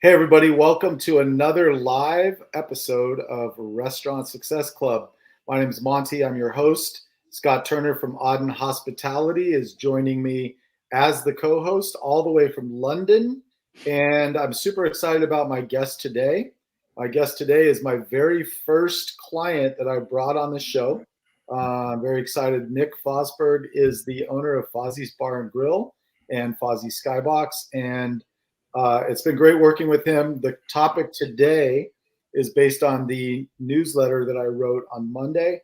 Hey, everybody, welcome to another live episode of Restaurant Success Club. My name is Monte. I'm your host. Scott Turner from Auden Hospitality is joining me as the co host all the way from London. And I'm super excited about my guest today. My guest today is my very first client that I brought on the show. I'm very excited. Nick Fosberg is the owner of Fozzie's Bar and Grill and Fozzie Skybox. And it's been great working with him. The topic today is based on the newsletter that I wrote on Monday,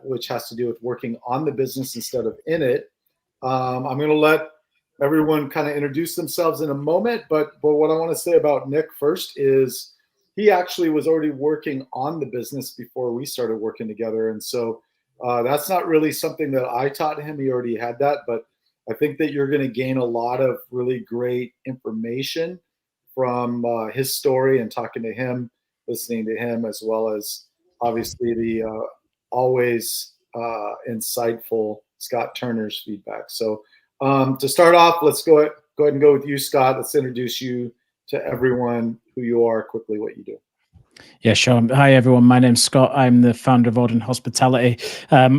which has to do with working on the business instead of in it. I'm going to let everyone kind of introduce themselves in a moment, but what I want to say about Nick first is he actually was already working on the business before we started working together, and so that's not really something that I taught him. He already had that, but I think that you're going to gain a lot of really great information from his story and talking to him, listening to him, as well as obviously the always insightful Scott Turner's feedback. So to start off, let's go ahead and go with you, Scott. Let's introduce you to everyone, who you are, quickly, what you do. Yeah, sure. Hi, everyone. My name's Scott. I'm the founder of Auden Hospitality.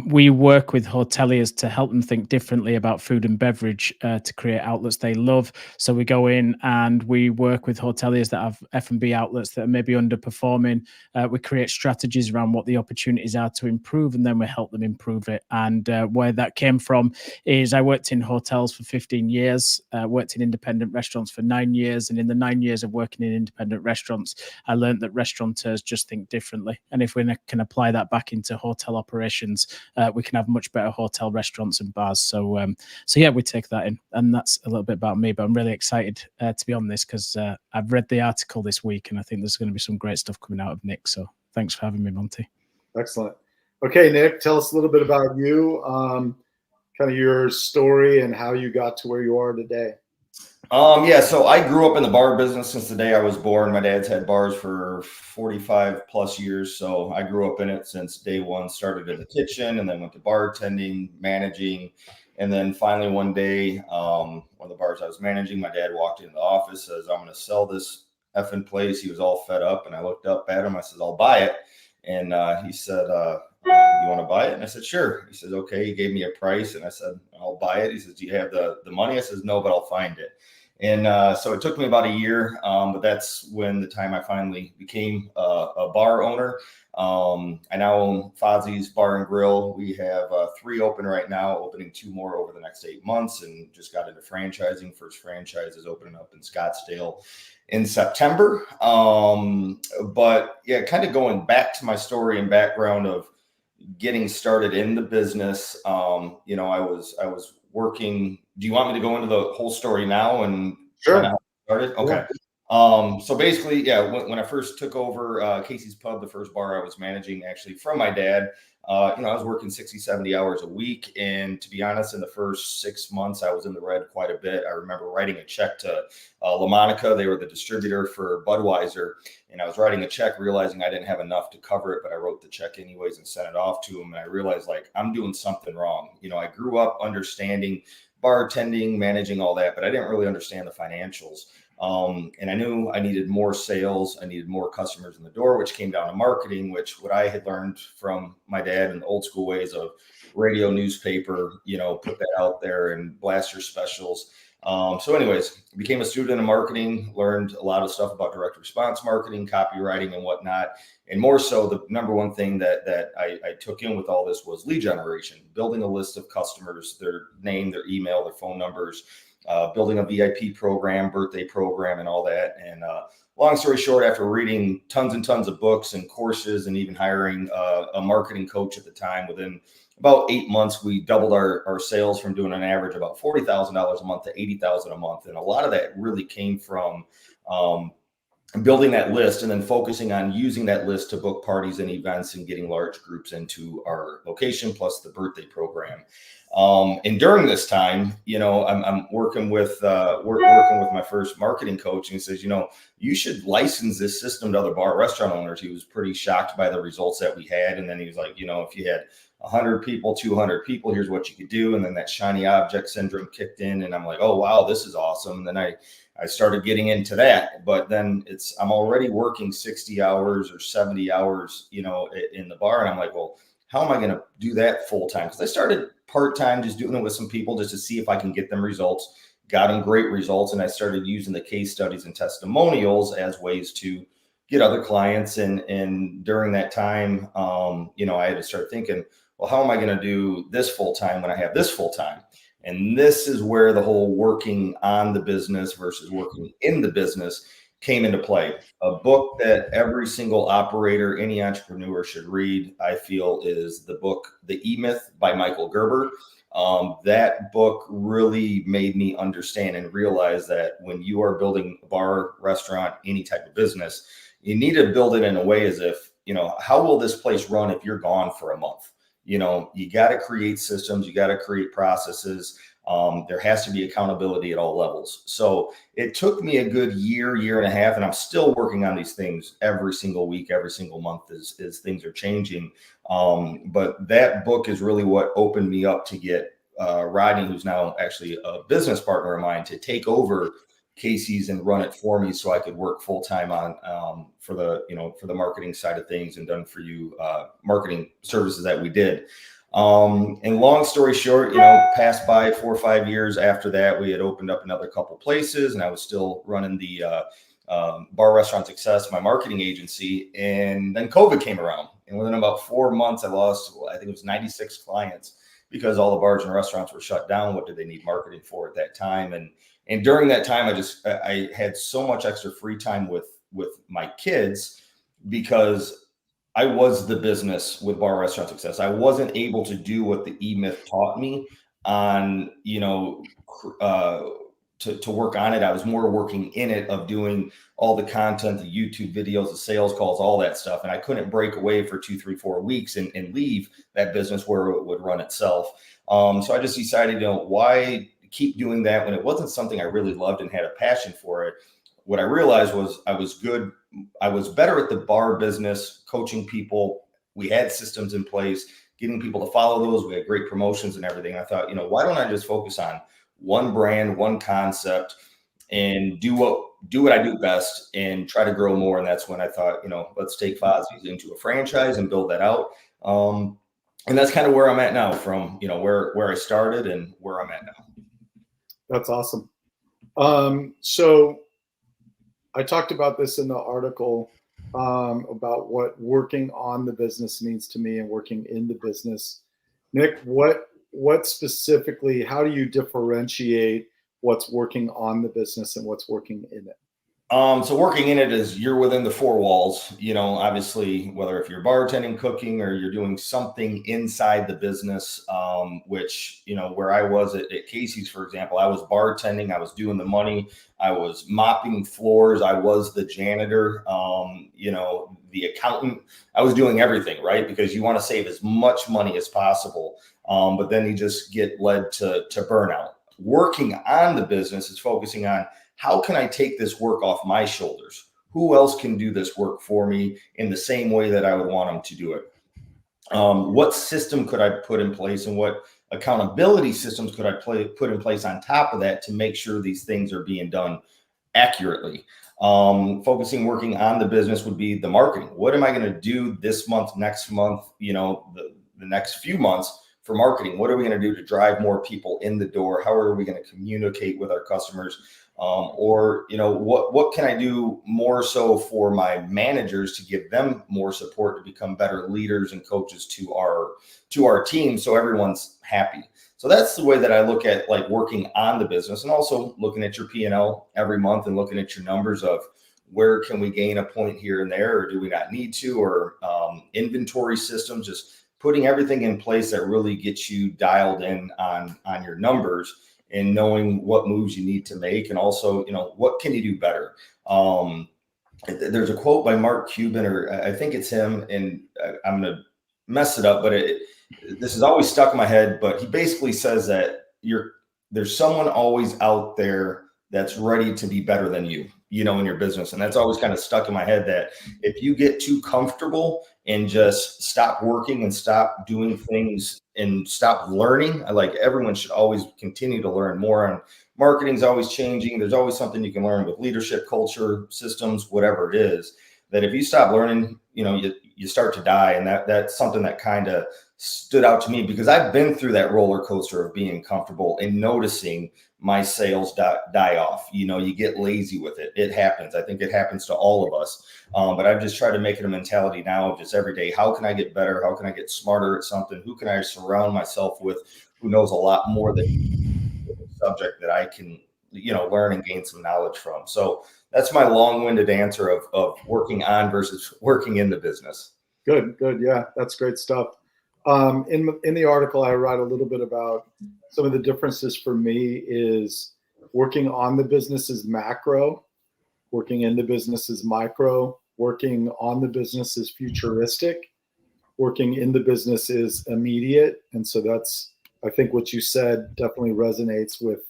We work with hoteliers to help them think differently about food and beverage to create outlets they love. So we go in and we work with hoteliers that have F&B outlets that are maybe underperforming. We create strategies around what the opportunities are to improve, and then we help them improve it. And where that came from is I worked in hotels for 15 years, worked in independent restaurants for 9 years. And in the 9 years of working in independent restaurants, I learned that restaurateurs just think differently. And if we can apply that back into hotel operations, we can have much better hotel restaurants and bars. So yeah, we take that in. And that's a little bit about me, but I'm really excited to be on this because I've read the article this week and I think there's going to be some great stuff coming out of Nick. So thanks for having me, Monte. Excellent. Okay, Nick, tell us a little bit about you, kind of your story and how you got to where you are today. Yeah, so I grew up in the bar business since the day I was born. My dad's had bars for 45 plus years. So I grew up in it since day one, started in the kitchen and then went to bartending, managing. And then finally one day, one of the bars I was managing, my dad walked into the office, says, "I'm going to sell this effing place." He was all fed up. And I looked up at him. I said, "I'll buy it." And he said, "You want to buy it?" And I said, "Sure." He says, "Okay." He gave me a price and I said, "I'll buy it." He says, "Do you have the money?" I says, "No, but I'll find it." And so it took me about a year, but that's when the time I finally became a bar owner. I now own Fozzie's Bar and Grill. We have 3 open right now, opening 2 more over the next 8 months, and just got into franchising. First franchise is opening up in Scottsdale in September. But yeah, kind of going back to my story and background of getting started in the business. I was working. Do you want me to go into the whole story now and Sure. kind of how it started? Okay. Yeah. So basically, yeah, when I first took over Casey's Pub, the first bar I was managing actually from my dad, I was working 60, 70 hours a week. And to be honest, in the first 6 months, I was in the red quite a bit. I remember writing a check to La Monica. They were the distributor for Budweiser. And I was writing a check, realizing I didn't have enough to cover it, but I wrote the check anyways and sent it off to him. And I realized, like, I'm doing something wrong. I grew up understanding bartending, managing all that, but I didn't really understand the financials. And I knew I needed more sales. I needed more customers in the door, which came down to marketing, which what I had learned from my dad and the old school ways of radio, newspaper, put that out there and blast your specials. So anyways, became a student in marketing, learned a lot of stuff about direct response marketing, copywriting and whatnot. And more so, the number one thing that I took in with all this was lead generation, building a list of customers, their name, their email, their phone numbers, building a VIP program, birthday program, and all that. And long story short, after reading tons and tons of books and courses and even hiring a marketing coach at the time, within about 8 months, we doubled our sales from doing an average about $40,000 a month to $80,000 a month. And a lot of that really came from building that list and then focusing on using that list to book parties and events and getting large groups into our location, plus the birthday program. And during this time, I'm working with my first marketing coach, and he says, you should license this system to other bar restaurant owners. He was pretty shocked by the results that we had. And then he was like, if you had 100 people, 200 people, here's what you could do. And then that shiny object syndrome kicked in, and I'm like, oh, wow, this is awesome. And then I started getting into that, but then I'm already working 60 hours or 70 hours, in the bar. And I'm like, well, how am I going to do that full time? Because I started part-time, just doing it with some people just to see if I can get them results, got them great results. And I started using the case studies and testimonials as ways to get other clients. And during that time, I had to start thinking, well, how am I going to do this full time when I have this full time? And this is where the whole working on the business versus working in the business came into play. A book that every single operator, any entrepreneur should read, I feel, is the book, The E-Myth by Michael Gerber. That book really made me understand and realize that when you are building a bar, restaurant, any type of business, you need to build it in a way as if, how will this place run if you're gone for a month? You got to create systems, you got to create processes. There has to be accountability at all levels. So it took me a good year and a half, and I'm still working on these things every single week, every single month as things are changing. But that book is really what opened me up to get Rodney, who's now actually a business partner of mine, to take over Casey's and run it for me so I could work full time on for the marketing side of things and done for you marketing services that we did. And long story short, passed by 4 or 5 years after that, we had opened up another couple places, and I was still running the Bar Restaurant Success, my marketing agency. And then COVID came around, and within about 4 months, I lost, I think it was 96 clients because all the bars and restaurants were shut down. What did they need marketing for at that time? And during that time, I had so much extra free time with my kids because I was the business with Bar Restaurant Success. I wasn't able to do what the E-Myth taught me on, to work on it. I was more working in it, of doing all the content, the YouTube videos, the sales calls, all that stuff. And I couldn't break away for 2, 3, 4 weeks and leave that business where it would run itself. So I just decided, why keep doing that when it wasn't something I really loved and had a passion for it. What I realized was I was better at the bar business, coaching people. We had systems in place, getting people to follow those. We had great promotions and everything. I thought, why don't I just focus on one brand, one concept, and do what I do best and try to grow more. And that's when I thought, let's take Fozzie's into a franchise and build that out. And that's kind of where I'm at now, from, where I started and where I'm at now. That's awesome. So I talked about this in the article about what working on the business means to me and working in the business. Nick, what specifically, how do you differentiate what's working on the business and what's working in it? So working in it is you're within the 4 walls, obviously, whether if you're bartending, cooking, or you're doing something inside the business, which, where I was at Casey's, for example, I was bartending, I was doing the money, I was mopping floors, I was the janitor, the accountant, I was doing everything, right? Because you want to save as much money as possible. But then you just get led to burnout. Working on the business is focusing on, how can I take this work off my shoulders? Who else can do this work for me in the same way that I would want them to do it? What system could I put in place, and what accountability systems could I put in place on top of that to make sure these things are being done accurately? Working on the business would be the marketing. What am I going to do this month, next month, the next few months for marketing? What are we going to do to drive more people in the door? How are we going to communicate with our customers? What can I do more so for my managers to give them more support to become better leaders and coaches to our team, so everyone's happy. So that's the way that I look at working on the business, and also looking at your P&L every month and looking at your numbers of where can we gain a point here and there, or do we not need to, or inventory systems, just putting everything in place that really gets you dialed in on your numbers and knowing what moves you need to make. And also, what can you do better? There's a quote by Mark Cuban, or I think it's him, and I'm going to mess it up, but this has always stuck in my head. But he basically says that there's someone always out there that's ready to be better than you, in your business. And that's always kind of stuck in my head, that if you get too comfortable and just stop working and stop doing things and stop learning. I like everyone should always continue to learn more. And marketing's always changing. There's always something you can learn with leadership, culture, systems, whatever it is. That if you stop learning, you start to die. And that's something that kind of stood out to me, because I've been through that roller coaster of being comfortable and noticing my sales die off. You get lazy with it. It happens. I think it happens to all of us. But I've just tried to make it a mentality now of just every day. How can I get better? How can I get smarter at something? Who can I surround myself with who knows a lot more than the subject that I can, learn and gain some knowledge from? So that's my long-winded answer of working on versus working in the business. Good. Yeah, that's great stuff. In the article, I write a little bit about some of the differences for me is working on the business is macro, working in the business is micro, working on the business is futuristic, working in the business is immediate. And so I think what you said definitely resonates with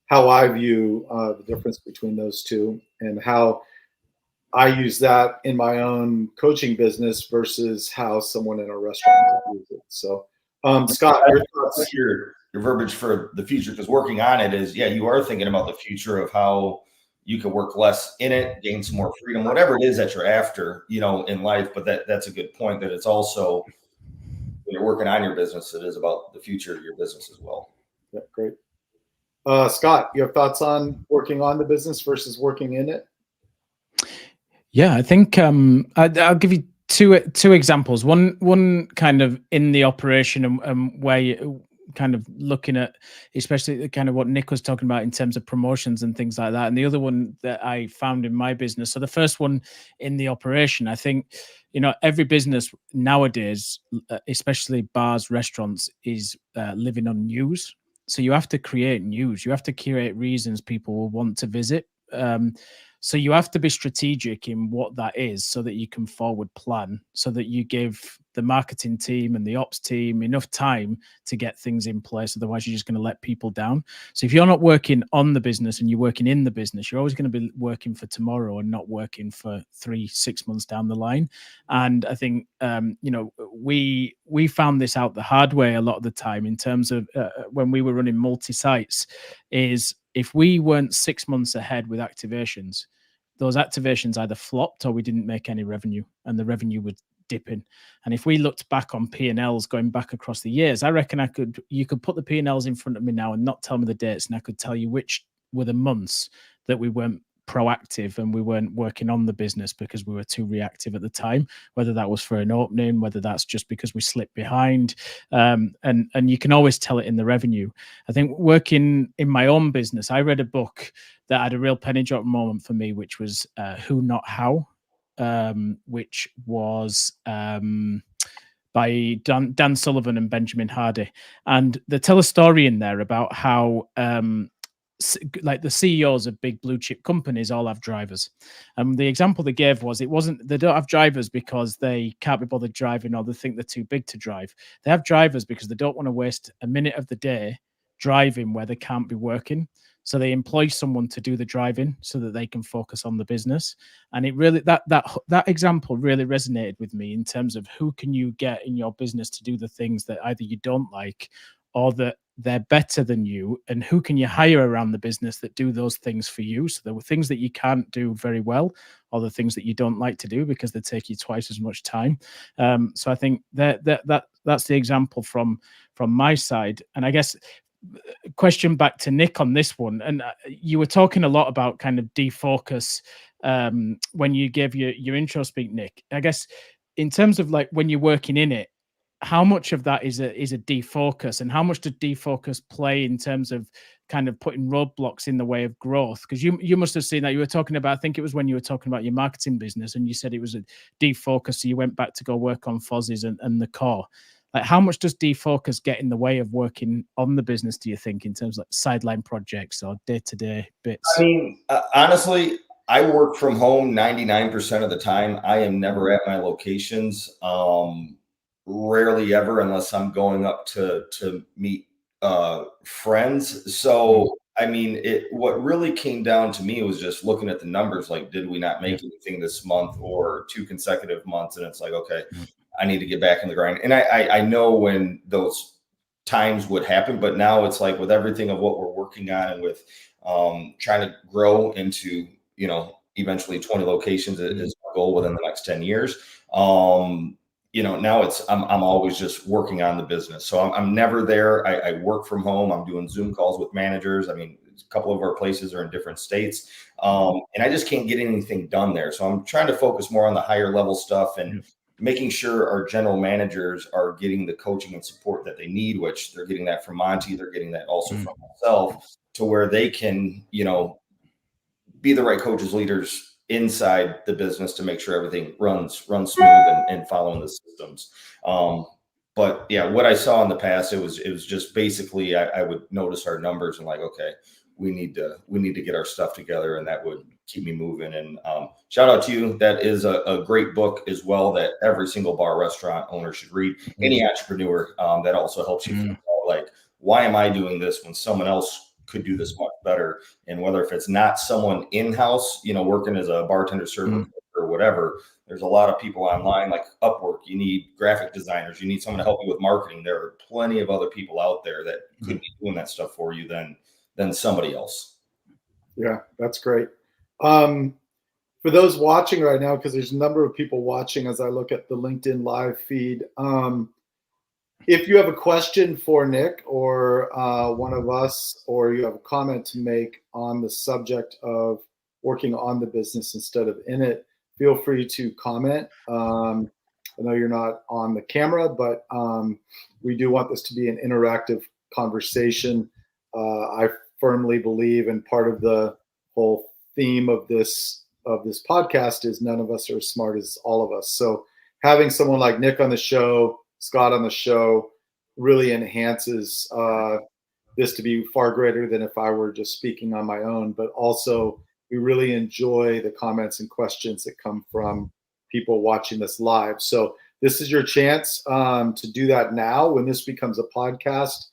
how I view the difference between those two, and how I use that in my own coaching business versus how someone in a restaurant might use it. So, Scott, your thoughts? Your verbiage for the future, because working on it is, you are thinking about the future of how you can work less in it, gain some more freedom, whatever it is that you're after, in life. But that's a good point, that it's also, when you're working on your business, it is about the future of your business as well. Yeah, great. Scott, your thoughts on working on the business versus working in it? Yeah, I think I'll give you two examples. One kind of in the operation and where you kind of looking at, especially kind of what Nick was talking about in terms of promotions and things like that. And the other one that I found in my business. So the first one in the operation, I think, every business nowadays, especially bars, restaurants, is living on news. So you have to create news. You have to create reasons people will want to visit. So you have to be strategic in what that is, so that you can forward plan, so that you give the marketing team and the ops team enough time to get things in place. Otherwise, you're just going to let people down. So if you're not working on the business and you're working in the business, you're always going to be working for tomorrow and not working for 3-6 months down the line. And I think, we found this out the hard way a lot of the time in terms of when we were running multi-sites, is if we weren't 6 months ahead with activations, those activations either flopped or we didn't make any revenue, and the revenue would dip in. And if we looked back on P&Ls going back across the years, I reckon you could put the P&Ls in front of me now and not tell me the dates, and I could tell you which were the months that we weren't proactive and we weren't working on the business because we were too reactive at the time, whether that was for an opening, whether that's just because we slipped behind. And you can always tell it in the revenue. I think working in my own business, I read a book that had a real penny drop moment for me, which was Who Not How, which was by Dan Sullivan and Benjamin Hardy. And they tell a story in there about how like the CEOs of big blue chip companies all have drivers. And the example they gave was, they don't have drivers because they can't be bothered driving or they think they're too big to drive. They have drivers because they don't want to waste a minute of the day driving where they can't be working. So they employ someone to do the driving so that they can focus on the business. And it really, that example really resonated with me in terms of who can you get in your business to do the things that either you don't like or that they're better than you, and who can you hire around the business that do those things for you. So there were things that you can't do very well, or the things that you don't like to do because they take you twice as much time. So I think that's the example from my side. And I guess question back to Nick on this one, and you were talking a lot about kind of defocus when you gave your intro speak, Nick. I guess in terms of like when you're working in it, how much of that is a defocus, and how much does defocus play in terms of kind of putting roadblocks in the way of growth? Because you must have seen that. You were talking about, I think it was when you were talking about your marketing business, and you said it was a defocus, so you went back to go work on fuzzies and the core. Like, how much does defocus get in the way of working on the business, do you think, in terms of like sideline projects or day-to-day bits? I mean, honestly, I work from home 99% of the time. I am never at my locations. Rarely ever, unless I'm going up to meet friends. So I mean, what really came down to me was just looking at the numbers. Like, did we not make anything this month or 2 consecutive months? And it's like, okay, I need to get back in the grind. And I know when those times would happen, but now it's like with everything of what we're working on and with trying to grow into, eventually 20 locations is our goal within the next 10 years. Now I'm always just working on the business. So I'm never there. I work from home. I'm doing Zoom calls with managers. I mean, a couple of our places are in different states. And I just can't get anything done there. So I'm trying to focus more on the higher level stuff and making sure our general managers are getting the coaching and support that they need, which they're getting that from Monte. They're getting that also from myself, to where they can, be the right coaches, leaders inside the business to make sure everything runs smooth and following the systems. But yeah, what I saw in the past, it was just basically I would notice our numbers and like, okay, we need to get our stuff together, and that would keep me moving. And shout out to you. That is a great book as well that every single bar restaurant owner should read. Any entrepreneur, that also helps you figure out, like, why am I doing this when someone else could do this much better? And whether if it's not someone in-house, working as a bartender, server, or whatever, there's a lot of people online like Upwork. You need graphic designers. You need someone to help you with marketing. There are plenty of other people out there that could be doing that stuff for you than somebody else. Yeah, that's great. For those watching right now, because there's a number of people watching as I look at the LinkedIn live feed, if you have a question for Nick or one of us, or you have a comment to make on the subject of working on the business instead of in it, feel free to comment. I know you're not on the camera, but we do want this to be an interactive conversation. I firmly believe, and part of the whole theme of this podcast is none of us are as smart as all of us. So having someone like Nick on the show, Scott on the show, really enhances this to be far greater than if I were just speaking on my own. But also, we really enjoy the comments and questions that come from people watching this live. So this is your chance to do that now. When this becomes a podcast,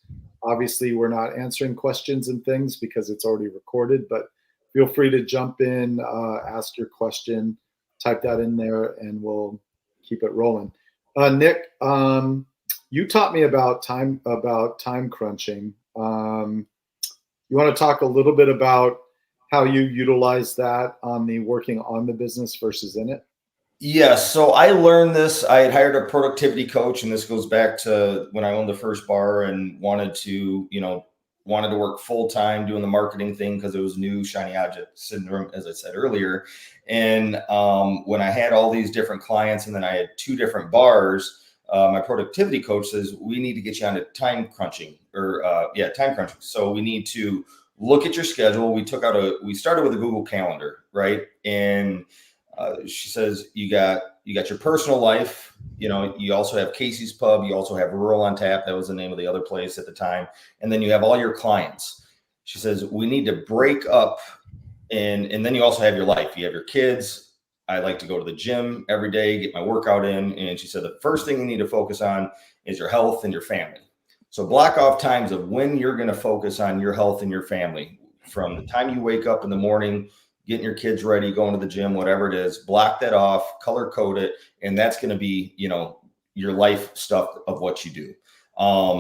obviously we're not answering questions and things because it's already recorded, but feel free to jump in, ask your question, type that in there, and we'll keep it rolling. Nick, you taught me about time crunching. You want to talk a little bit about how you utilize that on the working on the business versus in it? Yes. So I learned this. I had hired a productivity coach, and this goes back to when I owned the first bar and wanted to work full time doing the marketing thing because it was new, shiny object syndrome, as I said earlier. And when I had all these different clients, and then I had 2 different bars, my productivity coach says, we need to get you onto time crunching. So we need to look at your schedule. We started with a Google Calendar, right? And she says, you got your personal life. You also have Casey's Pub. You also have Rural on Tap. That was the name of the other place at the time. And then you have all your clients. She says, we need to break up. And then you also have your life. You have your kids. I like to go to the gym every day, get my workout in. And she said, the first thing you need to focus on is your health and your family. So block off times of when you're going to focus on your health and your family. From the time you wake up in the morning, getting your kids ready, going to the gym, whatever it is, block that off, color code it. And that's going to be, your life stuff of what you do.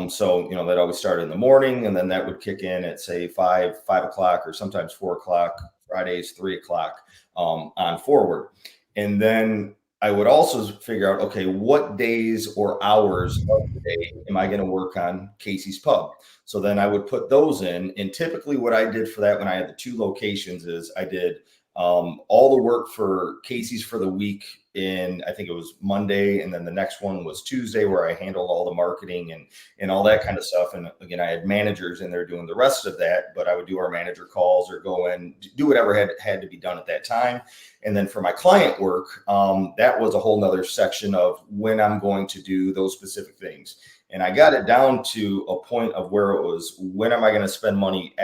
So that always started in the morning, and then that would kick in at say 5 o'clock, or sometimes 4 o'clock, Fridays, 3 o'clock, on forward. And then I would also figure out, okay, what days or hours of the day am I going to work on Casey's Pub? So then I would put those in. And typically what I did for that when I had the 2 locations is I did all the work for Casey's for the week in, I think it was Monday. And then the next one was Tuesday, where I handled all the marketing and all that kind of stuff. And again, I had managers in there doing the rest of that, but I would do our manager calls or go in, do whatever had to be done at that time. And then for my client work, that was a whole nother section of when I'm going to do those specific things. And I got it down to a point of where it was, when am I going to spend money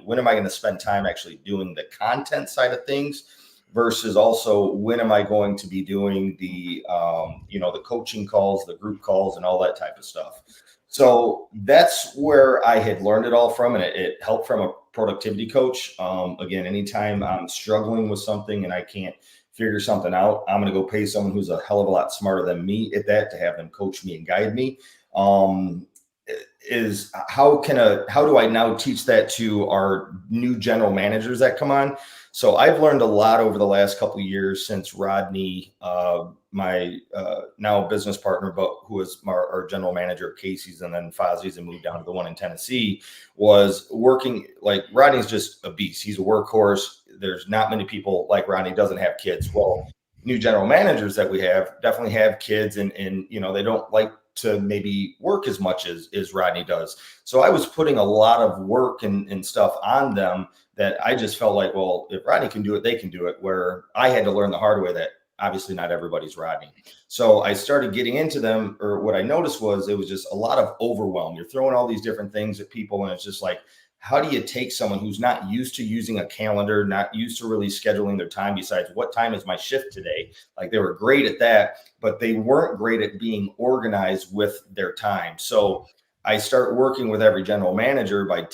when am I going to spend time actually doing the content side of things, versus also when am I going to be doing the, the coaching calls, the group calls, and all that type of stuff. So that's where I had learned it all from, and it helped from a productivity coach. Again, anytime I'm struggling with something and I can't figure something out, I'm going to go pay someone who's a hell of a lot smarter than me at that to have them coach me and guide me. Is how do I now teach that to our new general managers that come on? So I've learned a lot over the last couple of years since Rodney, my now business partner, but who was our general manager at Casey's and then Fozzie's and moved down to the one in Tennessee, was working. Like, Rodney's just a beast. He's a workhorse. There's not many people like Rodney doesn't have kids. Well, new general managers that we have definitely have kids, and they don't like to maybe work as much as Rodney does. So I was putting a lot of work and stuff on them that I just felt like, well, if Rodney can do it, they can do it, where I had to learn the hard way that obviously not everybody's Rodney. So I started getting into them, or what I noticed was it was just a lot of overwhelm. You're throwing all these different things at people, and it's just like, how do you take someone who's not used to using a calendar, not used to really scheduling their time besides what time is my shift today? Like, they were great at that, but they weren't great at being organized with their time. So I start working with every general manager by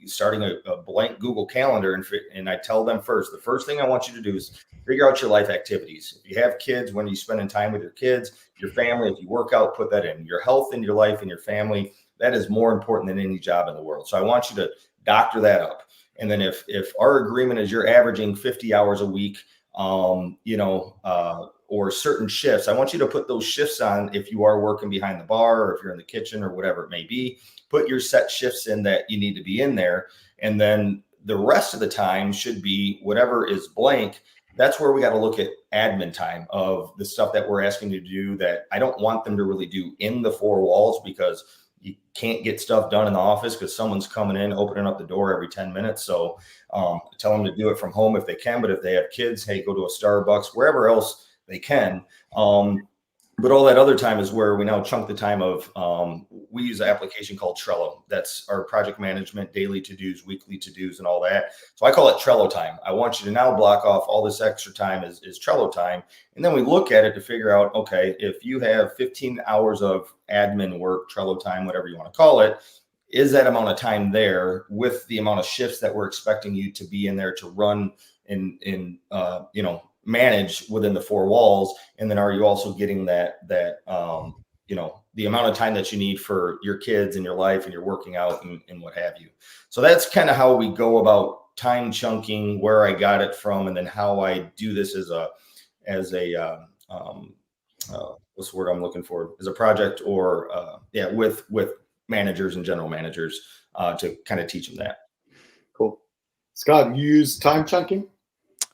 starting a blank Google Calendar, and I tell them the first thing I want you to do is figure out your life activities. If you have kids, when are you spending time with your kids, your family? If you work out, put that in. Your health and your life and your family, that is more important than any job in the world. So I want you to doctor that up. And then if our agreement is you're averaging 50 hours a week, or certain shifts, I want you to put those shifts on. If you are working behind the bar, or if you're in the kitchen, or whatever it may be, put your set shifts in that you need to be in there. And then the rest of the time should be whatever is blank. That's where we got to look at admin time of the stuff that we're asking you to do that I don't want them to really do in the four walls, because you can't get stuff done in the office because someone's coming in, opening up the door every 10 minutes. So tell them to do it from home if they can. But if they have kids, hey, go to a Starbucks, wherever else they can. But all that other time is where we now chunk the time of, we use an application called Trello. That's our project management, daily to-dos, weekly to-dos, and all that. So I call it Trello time. I want you to now block off all this extra time is Trello time. And then we look at it to figure out, okay, if you have 15 hours of admin work, Trello time, whatever you want to call it, is that amount of time there with the amount of shifts that we're expecting you to be in there to run in manage within the four walls? And then are you also getting that the amount of time that you need for your kids and your life and your working out and what have you? So that's kind of how we go about time chunking, where I got it from, and then how I do this as a what's the word I'm looking for, as a project, or with managers and general managers to kind of teach them that. Cool. Scott, you use time chunking?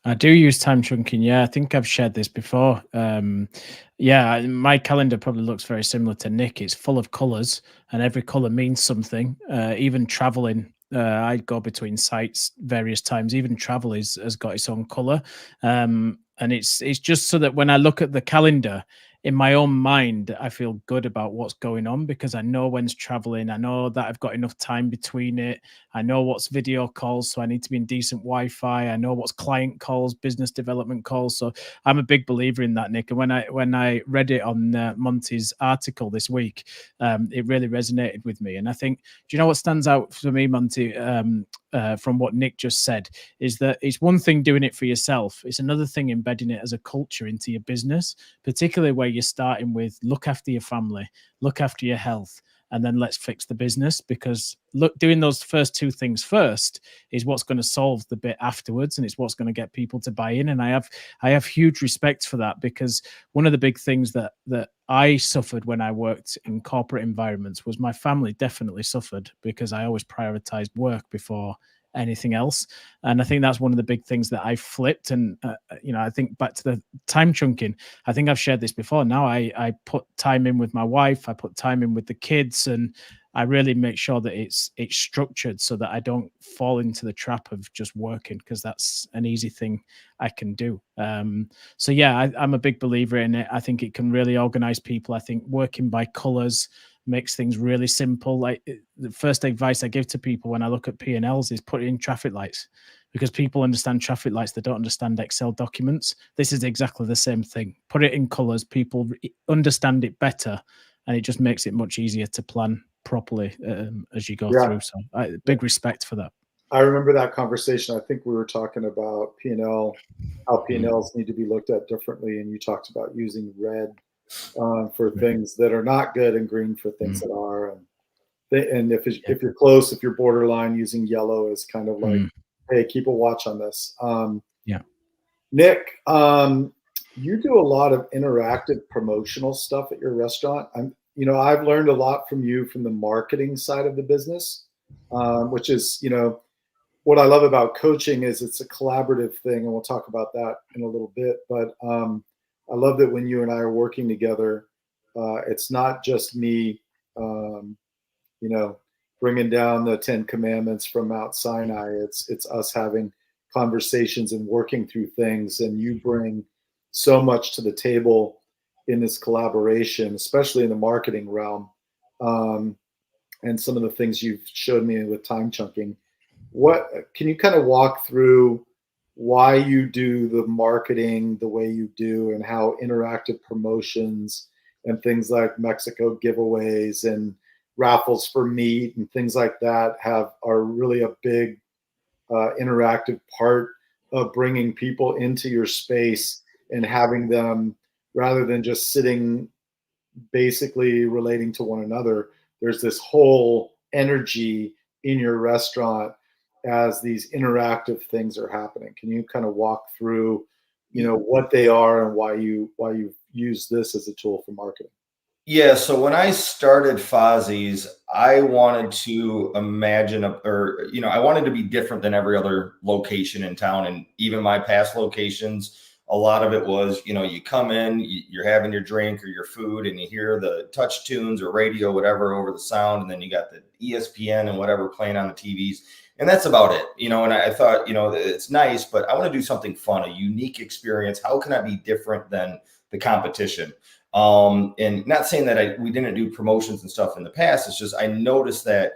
I do use time chunking. Yeah, I think I've shared this before. My calendar probably looks very similar to Nick. It's full of colors, and every color means something. Even traveling, I go between sites various times. Even travel has got its own color, and it's just so that when I look at the calendar in my own mind, I feel good about what's going on, because I know when's traveling. I know that I've got enough time between it. I know what's video calls, so I need to be in decent Wi-Fi. I know what's client calls, business development calls. So I'm a big believer in that, Nick. And when I read it on Monte's article this week, it really resonated with me. And I think, do you know what stands out for me, Monte, from what Nick just said, is that it's one thing doing it for yourself. It's another thing embedding it as a culture into your business, particularly where you're starting with look after your family, look after your health, and then let's fix the business. Because doing those first two things first is what's going to solve the bit afterwards, and it's what's going to get people to buy in. And I have huge respect for that, because one of the big things that I suffered when I worked in corporate environments was my family definitely suffered, because I always prioritized work before anything else. And I think that's one of the big things that I flipped. And I think back to the time chunking, I think I've shared this before. Now I put time in with my wife, I put time in with the kids, and I really make sure that it's structured so that I don't fall into the trap of just working, because that's an easy thing I can do. I'm a big believer in it. I think it can really organize people. I think working by colors makes things really simple. Like, the first advice I give to people when I look at P&Ls is put in traffic lights, because people understand traffic lights. They don't understand Excel documents. This is exactly the same thing. Put it in colors. People understand it better, and it just makes it much easier to plan properly as you go Yeah. through. So big respect for that. I remember that conversation. I think we were talking about P&L, how P&Ls need to be looked at differently, and you talked about using red for things that are not good and green for things that are. And if you're close, if you're borderline, using yellow is kind of like, hey, keep a watch on this. Nick, you do a lot of interactive promotional stuff at your restaurant. I've learned a lot from you from the marketing side of the business, which is, what I love about coaching is it's a collaborative thing, and we'll talk about that in a little bit. But I love that when you and I are working together, it's not just me, bringing down the 10 Commandments from Mount Sinai. It's us having conversations and working through things, and you bring so much to the table in this collaboration, especially in the marketing realm, and some of the things you've showed me with time chunking. What can you kind of walk through why you do the marketing the way you do, and how interactive promotions and things like Mexico giveaways and raffles for meat and things like that are really a big interactive part of bringing people into your space and having them, rather than just sitting basically relating to one another, there's this whole energy in your restaurant as these interactive things are happening. Can you kind of walk through, what they are and why you use this as a tool for marketing? Yeah. So when I started Fozzie's, I wanted to imagine, I wanted to be different than every other location in town. And even my past locations, a lot of it was, you come in, you're having your drink or your food, and you hear the touch tunes or radio, whatever, over the sound. And then you got the ESPN and whatever playing on the TVs. And that's about it, and I thought, it's nice, but I want to do something fun, a unique experience. How can I be different than the competition? And not saying that we didn't do promotions and stuff in the past. It's just, I noticed that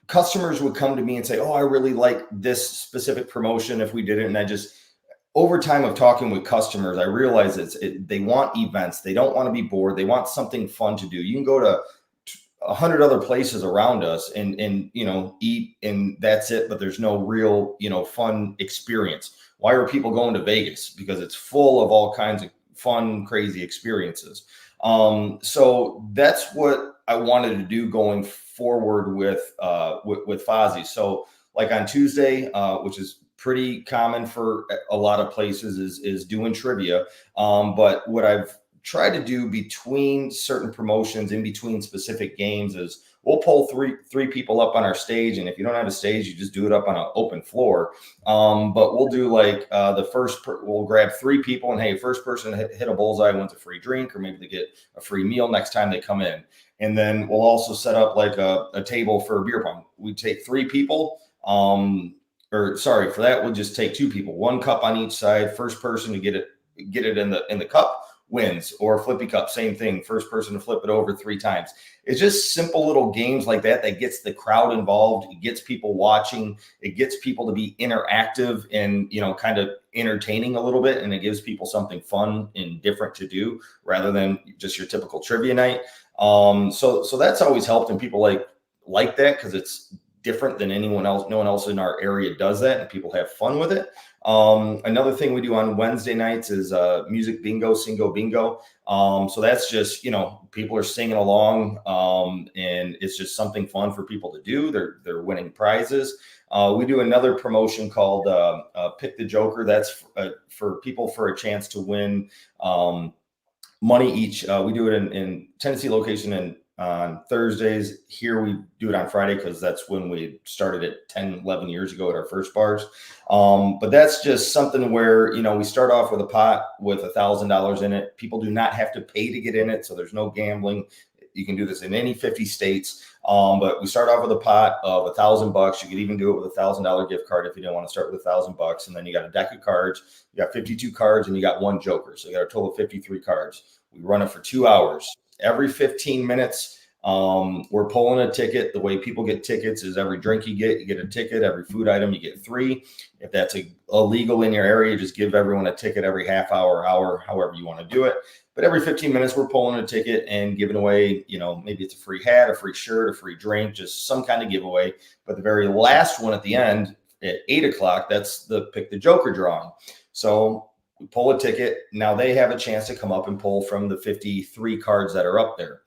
customers would come to me and say, oh, I really like this specific promotion if we did it. And over time of talking with customers, I realized they want events. They don't want to be bored. They want something fun to do. You can go to 100 other places around us and eat, and that's it. But there's no real, fun experience. Why are people going to Vegas? Because it's full of all kinds of fun, crazy experiences. So that's what I wanted to do going forward with Fozzie. So like on Tuesday, which is pretty common for a lot of places, is doing trivia. But what I've tried to do between certain promotions, in between specific games, is we'll pull three people up on our stage. And if you don't have a stage, you just do it up on an open floor. But we'll do like we'll grab 3 people, and hey, first person to hit a bullseye wins a free drink, or maybe they get a free meal next time they come in. And then we'll also set up like a table for a beer pong. We take 3 people, for that, we'll just take 2 people, 1 cup on each side. First person to get it in the cup wins. Or flippy cup, same thing. First person to flip it over 3 times. It's just simple little games like that gets the crowd involved. It gets people watching. It gets people to be interactive and, kind of entertaining a little bit. And it gives people something fun and different to do rather than just your typical trivia night. So that's always helped. And people like that because it's different than anyone else. No one else in our area does that, and people have fun with it. Another thing we do on Wednesday nights is music bingo, singo bingo. So that's just, people are singing along, and it's just something fun for people to do. They're winning prizes. We do another promotion called Pick the Joker. That's for people for a chance to win money each. We do it in Tennessee location and on Thursdays. Here we do it on Friday because that's when we started it 10, 11 years ago at our first bars. But that's just something where, we start off with a pot with $1,000 in it. People do not have to pay to get in it, so there's no gambling. You can do this in any 50 states. But we start off with a pot of $1,000. You could even do it with $1,000 gift card if you don't want to start with $1,000. And then you got a deck of cards. You got 52 cards, and you got 1 joker. So you got a total of 53 cards. We run it for 2 hours. Every 15 minutes, we're pulling a ticket. The way people get tickets is every drink you get a ticket. Every food item, you get 3. If that's illegal in your area, just give everyone a ticket every half hour, however you want to do it. But every 15 minutes, we're pulling a ticket and giving away, maybe it's a free hat, a free shirt, a free drink, just some kind of giveaway. But the very last one at the end at 8 o'clock, that's the Pick the Joker drawing. So we pull a ticket. Now they have a chance to come up and pull from the 53 cards that are up there.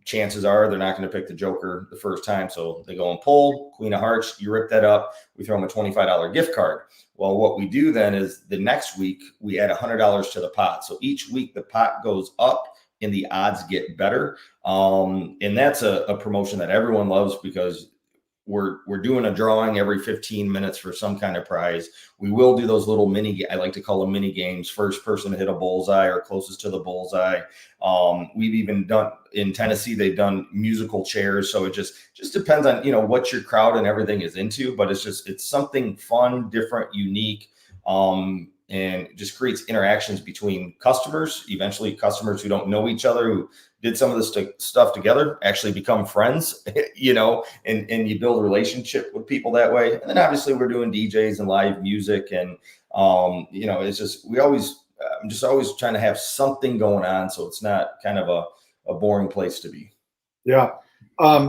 Chances are they're not going to pick the Joker the first time. So they go and pull Queen of Hearts. You rip that up. We throw them a $25 gift card. Well, what we do then is the next week we add $100 to the pot. So each week the pot goes up and the odds get better. And that's a promotion that everyone loves because we're doing a drawing every 15 minutes for some kind of prize. We will do those little I like to call them mini games, first person to hit a bullseye or closest to the bullseye. We've even done in Tennessee, they've done musical chairs. So it just depends on, what your crowd and everything is into, but it's something fun, different, unique. And it just creates interactions between customers. Eventually customers who don't know each other, who did some of this stuff together, actually become friends, and you build a relationship with people that way. And then obviously we're doing DJs and live music. And, it's just, I'm just always trying to have something going on. So it's not kind of a boring place to be. Yeah.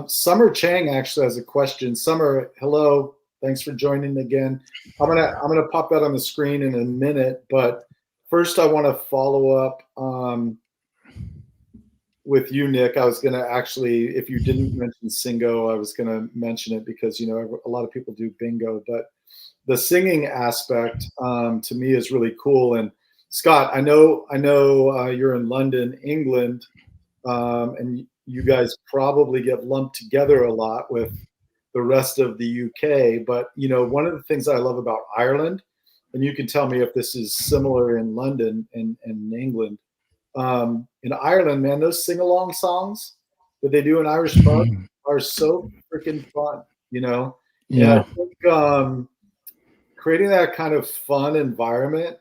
Summer Chang actually has a question. Summer, hello. Thanks for joining again. I'm gonna pop that on the screen in a minute, but first I want to follow up with you, Nick. I was gonna actually, if you didn't mention Singo, I was gonna mention it because a lot of people do bingo, but the singing aspect to me is really cool. And Scott, I know you're in London, England, and you guys probably get lumped together a lot with the rest of the UK. But, one of the things I love about Ireland, and you can tell me if this is similar in London and England, in Ireland, man, those sing-along songs that they do in Irish pubs are so freaking fun, Yeah. And I think creating that kind of fun environment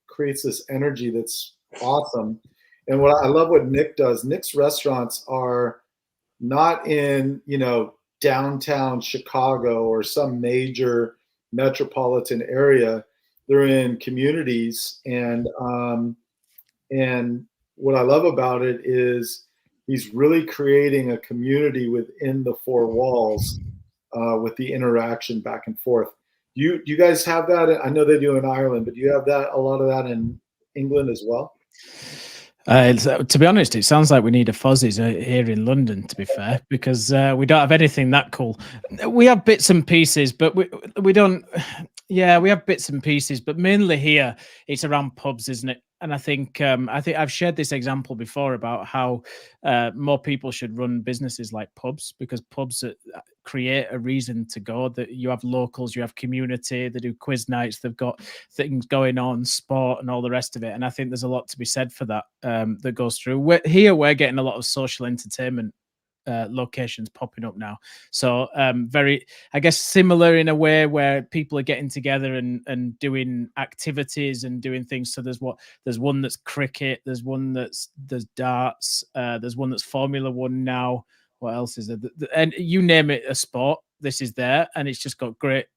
creates this energy that's awesome. And I love what Nick does. Nick's restaurants are not in, downtown Chicago or some major metropolitan area. They're in communities, and what I love about it is he's really creating a community within the four walls with the interaction back and forth. Do you guys have that? I know they do in Ireland, but do you have a lot of that in England as well? To be honest, it sounds like we need a Fozzies here in London, to be fair, because we don't have anything that cool. We have bits and pieces, but we don't. Yeah, we have bits and pieces, but mainly here it's around pubs, isn't it? And I think I've shared this example before about how more people should run businesses like pubs, because pubs create a reason to go. That you have locals, you have community, they do quiz nights, they've got things going on, sport and all the rest of it. And I think there's a lot to be said for that that goes through. We're getting a lot of social entertainment locations popping up now, so very, I guess, similar in a way where people are getting together and doing activities and doing things. So there's one that's cricket, there's darts, there's one that's Formula One now. What else is there? And you name it, a sport, this is there, and it's just got great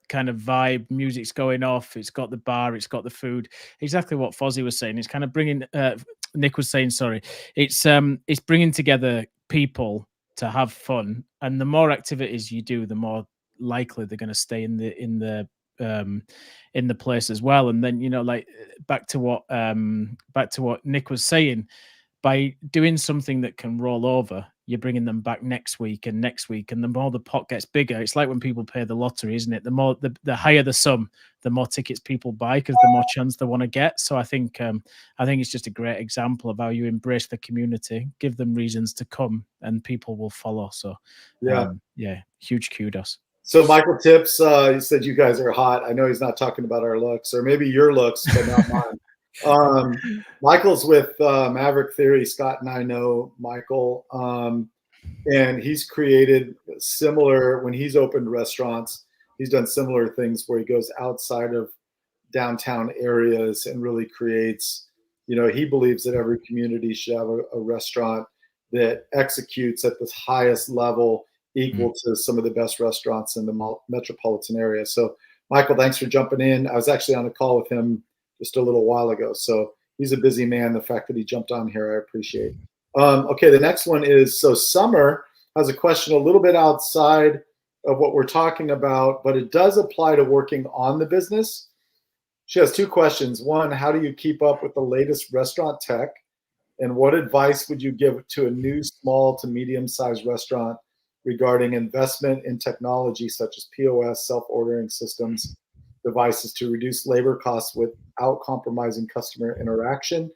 kind of vibe. Music's going off, it's got the bar, it's got the food. Exactly what Fozzie was saying. It's kind of bringing Nick was saying, sorry, it's bringing together people to have fun, and the more activities you do, the more likely they're going to stay in the place as well. And then like back to what Nick was saying, by doing something that can roll over, you're bringing them back next week, and the more the pot gets bigger. It's like when people pay the lottery, isn't it? The higher the sum, the more tickets people buy, because the more chance they want to get. So I think it's just a great example of how you embrace the community, give them reasons to come, and people will follow. So yeah, huge kudos. So Michael Tips, he said you guys are hot. I know he's not talking about our looks, or maybe your looks, but not mine. Michael's with Maverick Theory. Scott and I know Michael, and he's created similar, when he's opened restaurants, he's done similar things where he goes outside of downtown areas and really creates, he believes that every community should have a restaurant that executes at the highest level, equal to some of the best restaurants in the metropolitan area. So Michael, thanks for jumping in. I was actually on a call with him just a little while ago. So he's a busy man. The fact that he jumped on here, I appreciate. Okay, the next one is, so Summer has a question a little bit outside of what we're talking about, but it does apply to working on the business. She has two questions. One, how do you keep up with the latest restaurant tech? And what advice would you give to a new small to medium-sized restaurant regarding investment in technology such as POS, self-ordering systems, devices to reduce labor costs without compromising customer interaction?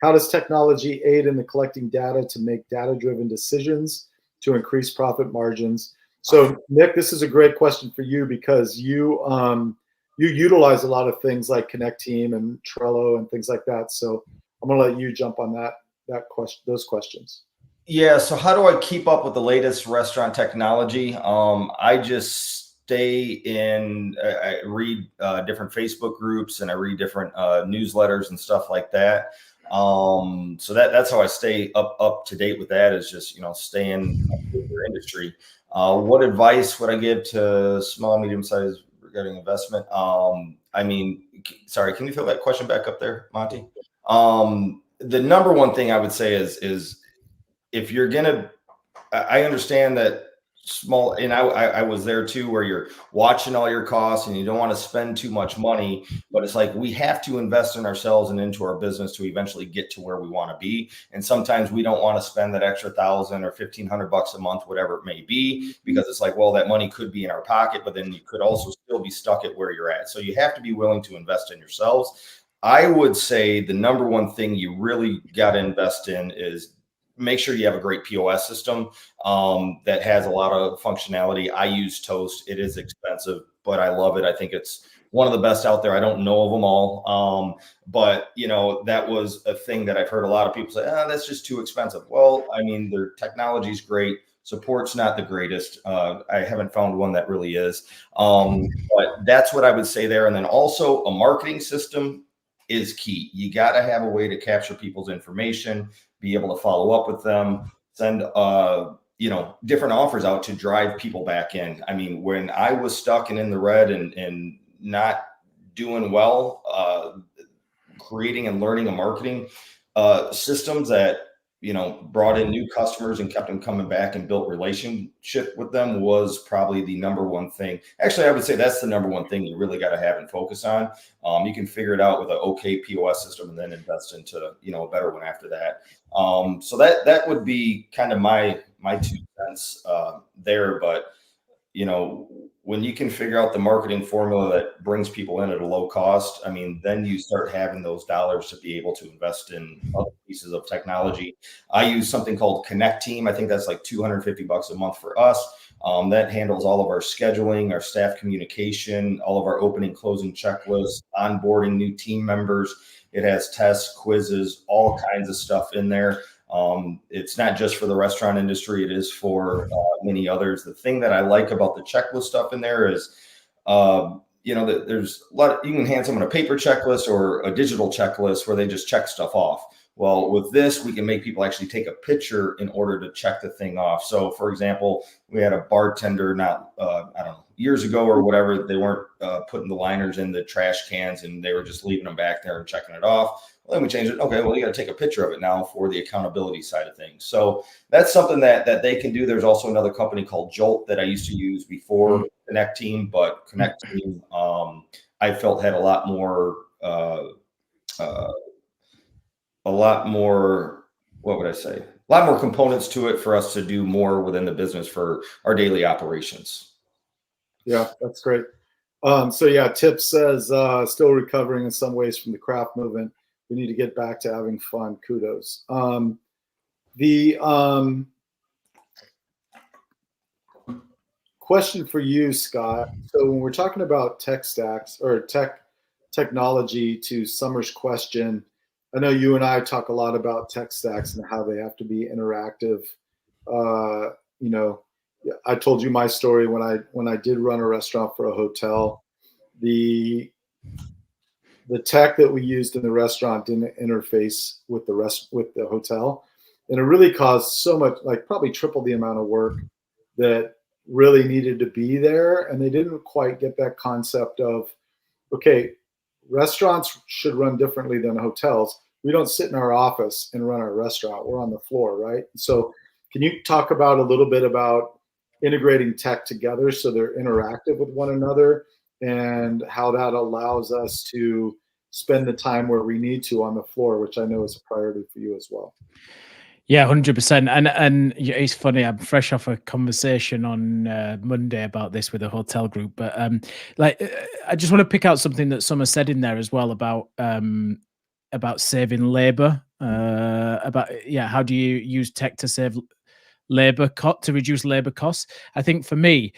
How does technology aid in the collecting data to make data-driven decisions to increase profit margins? So, Nick, this is a great question for you because you utilize a lot of things like Connect Team and Trello and things like that. So I'm going to let you jump on those questions. Yeah. So how do I keep up with the latest restaurant technology? I just stay in, I read different Facebook groups and I read different newsletters and stuff like that. So that's how I stay up to date with that, is just, staying with your industry. What advice would I give to small, medium-sized regarding investment? Sorry, can you throw that question back up there, Monte? The number one thing I would say is if you're gonna, I understand that small, and I was there too, where you're watching all your costs and you don't want to spend too much money, but it's like we have to invest in ourselves and into our business to eventually get to where we want to be. And sometimes we don't want to spend that extra $1,000 or $1,500 a month, whatever it may be, because it's like, well, that money could be in our pocket, but then you could also still be stuck at where you're at. So you have to be willing to invest in yourselves. I would say the number one thing you really got to invest in is make sure you have a great POS system that has a lot of functionality. I use Toast. It is expensive, but I love it. I think it's one of the best out there. I don't know of them all. But that was a thing that I've heard a lot of people say, that's just too expensive. Well, I mean, their technology is great. Support's not the greatest. I haven't found one that really is. But that's what I would say there. And then also a marketing system is key. You got to have a way to capture people's information, be able to follow up with them, send different offers out to drive people back in. I mean, when I was stuck and in the red and not doing well, creating and learning a marketing systems that brought in new customers and kept them coming back and built relationship with them was probably the number one thing. Actually, I would say that's the number one thing you really got to have and focus on. You can figure it out with an okay POS system and then invest into a better one after that. So that would be kind of my 2 cents there. But when you can figure out the marketing formula that brings people in at a low cost, I mean, then you start having those dollars to be able to invest in other pieces of technology. I use something called Connect Team. I think that's like $250 a month for us. That handles all of our scheduling, our staff communication, all of our opening, closing checklists, onboarding new team members. It has tests, quizzes, all kinds of stuff in there. It's not just for the restaurant industry. It is for many others. The thing that I like about the checklist stuff in there is, that there's a lot you can hand someone a paper checklist or a digital checklist where they just check stuff off. Well, with this, we can make people actually take a picture in order to check the thing off. So, for example, we had a bartender years ago or whatever, they weren't putting the liners in the trash cans and they were just leaving them back there and checking it off. Well, then we changed it. Okay, well, you got to take a picture of it now for the accountability side of things. So that's something that they can do. There's also another company called Jolt that I used to use before Connect Team, but Connect Team I felt had a lot more, what would I say? A lot more components to it for us to do more within the business for our daily operations. Yeah, that's great. So yeah, Tip says, still recovering in some ways from the craft movement. We need to get back to having fun. Kudos. The question for you, Scott. So when we're talking about tech stacks or technology, to Summer's question, I know you and I talk a lot about tech stacks and how they have to be interactive. I told you my story when I did run a restaurant for a hotel. The tech that we used in the restaurant didn't interface with the hotel, and it really caused so much, like probably triple the amount of work that really needed to be there. And they didn't quite get that concept of, okay, restaurants should run differently than hotels. we don't sit in our office and run our restaurant. We're on the floor, right? So can you talk about a little bit about integrating tech together so they're interactive with one another, and how that allows us to spend the time where we need to on the floor, which I know is a priority for you as well? Yeah, 100%. And it's funny. I'm fresh off a conversation on Monday about this with a hotel group. But I just want to pick out something that Summer said in there as well about saving labor. How do you use tech to save to reduce labor costs? I think for me,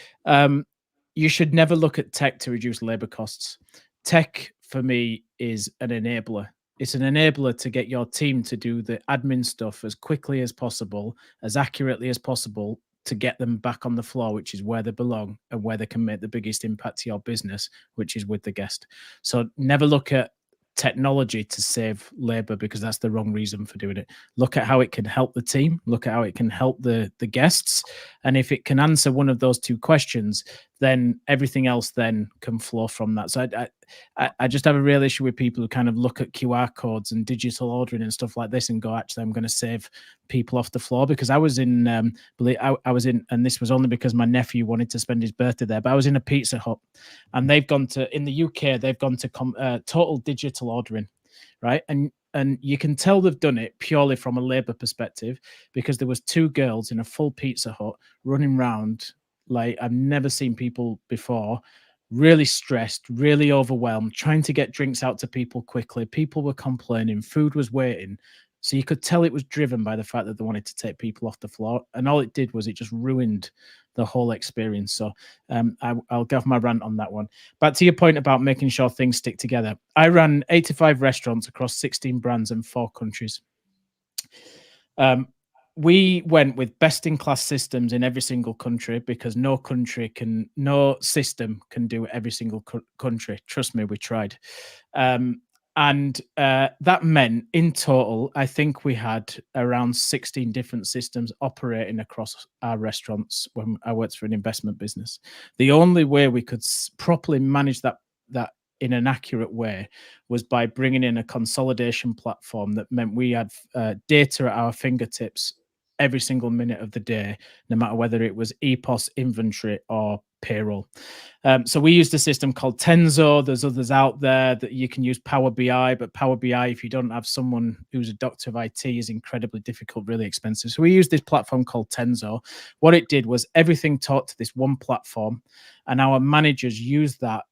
you should never look at tech to reduce labor costs. Tech for me is an enabler. It's an enabler to get your team to do the admin stuff as quickly as possible, as accurately as possible, to get them back on the floor, which is where they belong and where they can make the biggest impact to your business, which is with the guest. So never look at technology to save labor, because that's the wrong reason for doing it. Look at how it can help the team, look at how it can help the guests, and if it can answer one of those two questions, then everything else then can flow from that. So I just have a real issue with people who kind of look at QR codes and digital ordering and stuff like this and go, actually, I'm going to save people off the floor. Because I was in, I was in, and this was only because my nephew wanted to spend his birthday there, but I was in a Pizza Hut, and they've gone to, in the UK, they've gone to total digital ordering, right? And you can tell they've done it purely from a labor perspective, because there was two girls in a full Pizza Hut running around like I've never seen people before, really stressed, really overwhelmed, trying to get drinks out to people quickly. People were complaining, food was waiting. So you could tell it was driven by the fact that they wanted to take people off the floor. And all it did was it just ruined the whole experience. So I'll give my rant on that one. Back to your point about making sure things stick together. I ran 85 restaurants across 16 brands in 4 countries. We went with best-in-class systems in every single country, because no system can do every single country. Trust me, we tried. That meant in total, I think we had around 16 different systems operating across our restaurants when I worked for an investment business. The only way we could properly manage that in an accurate way was by bringing in a consolidation platform that meant we had data at our fingertips every single minute of the day, no matter whether it was EPOS, inventory, or payroll. So we used a system called Tenzo. There's others out there that you can use, Power BI, but Power BI, if you don't have someone who's a doctor of IT, is incredibly difficult, really expensive. So we used this platform called Tenzo. What it did was everything talked to this one platform, and our managers used that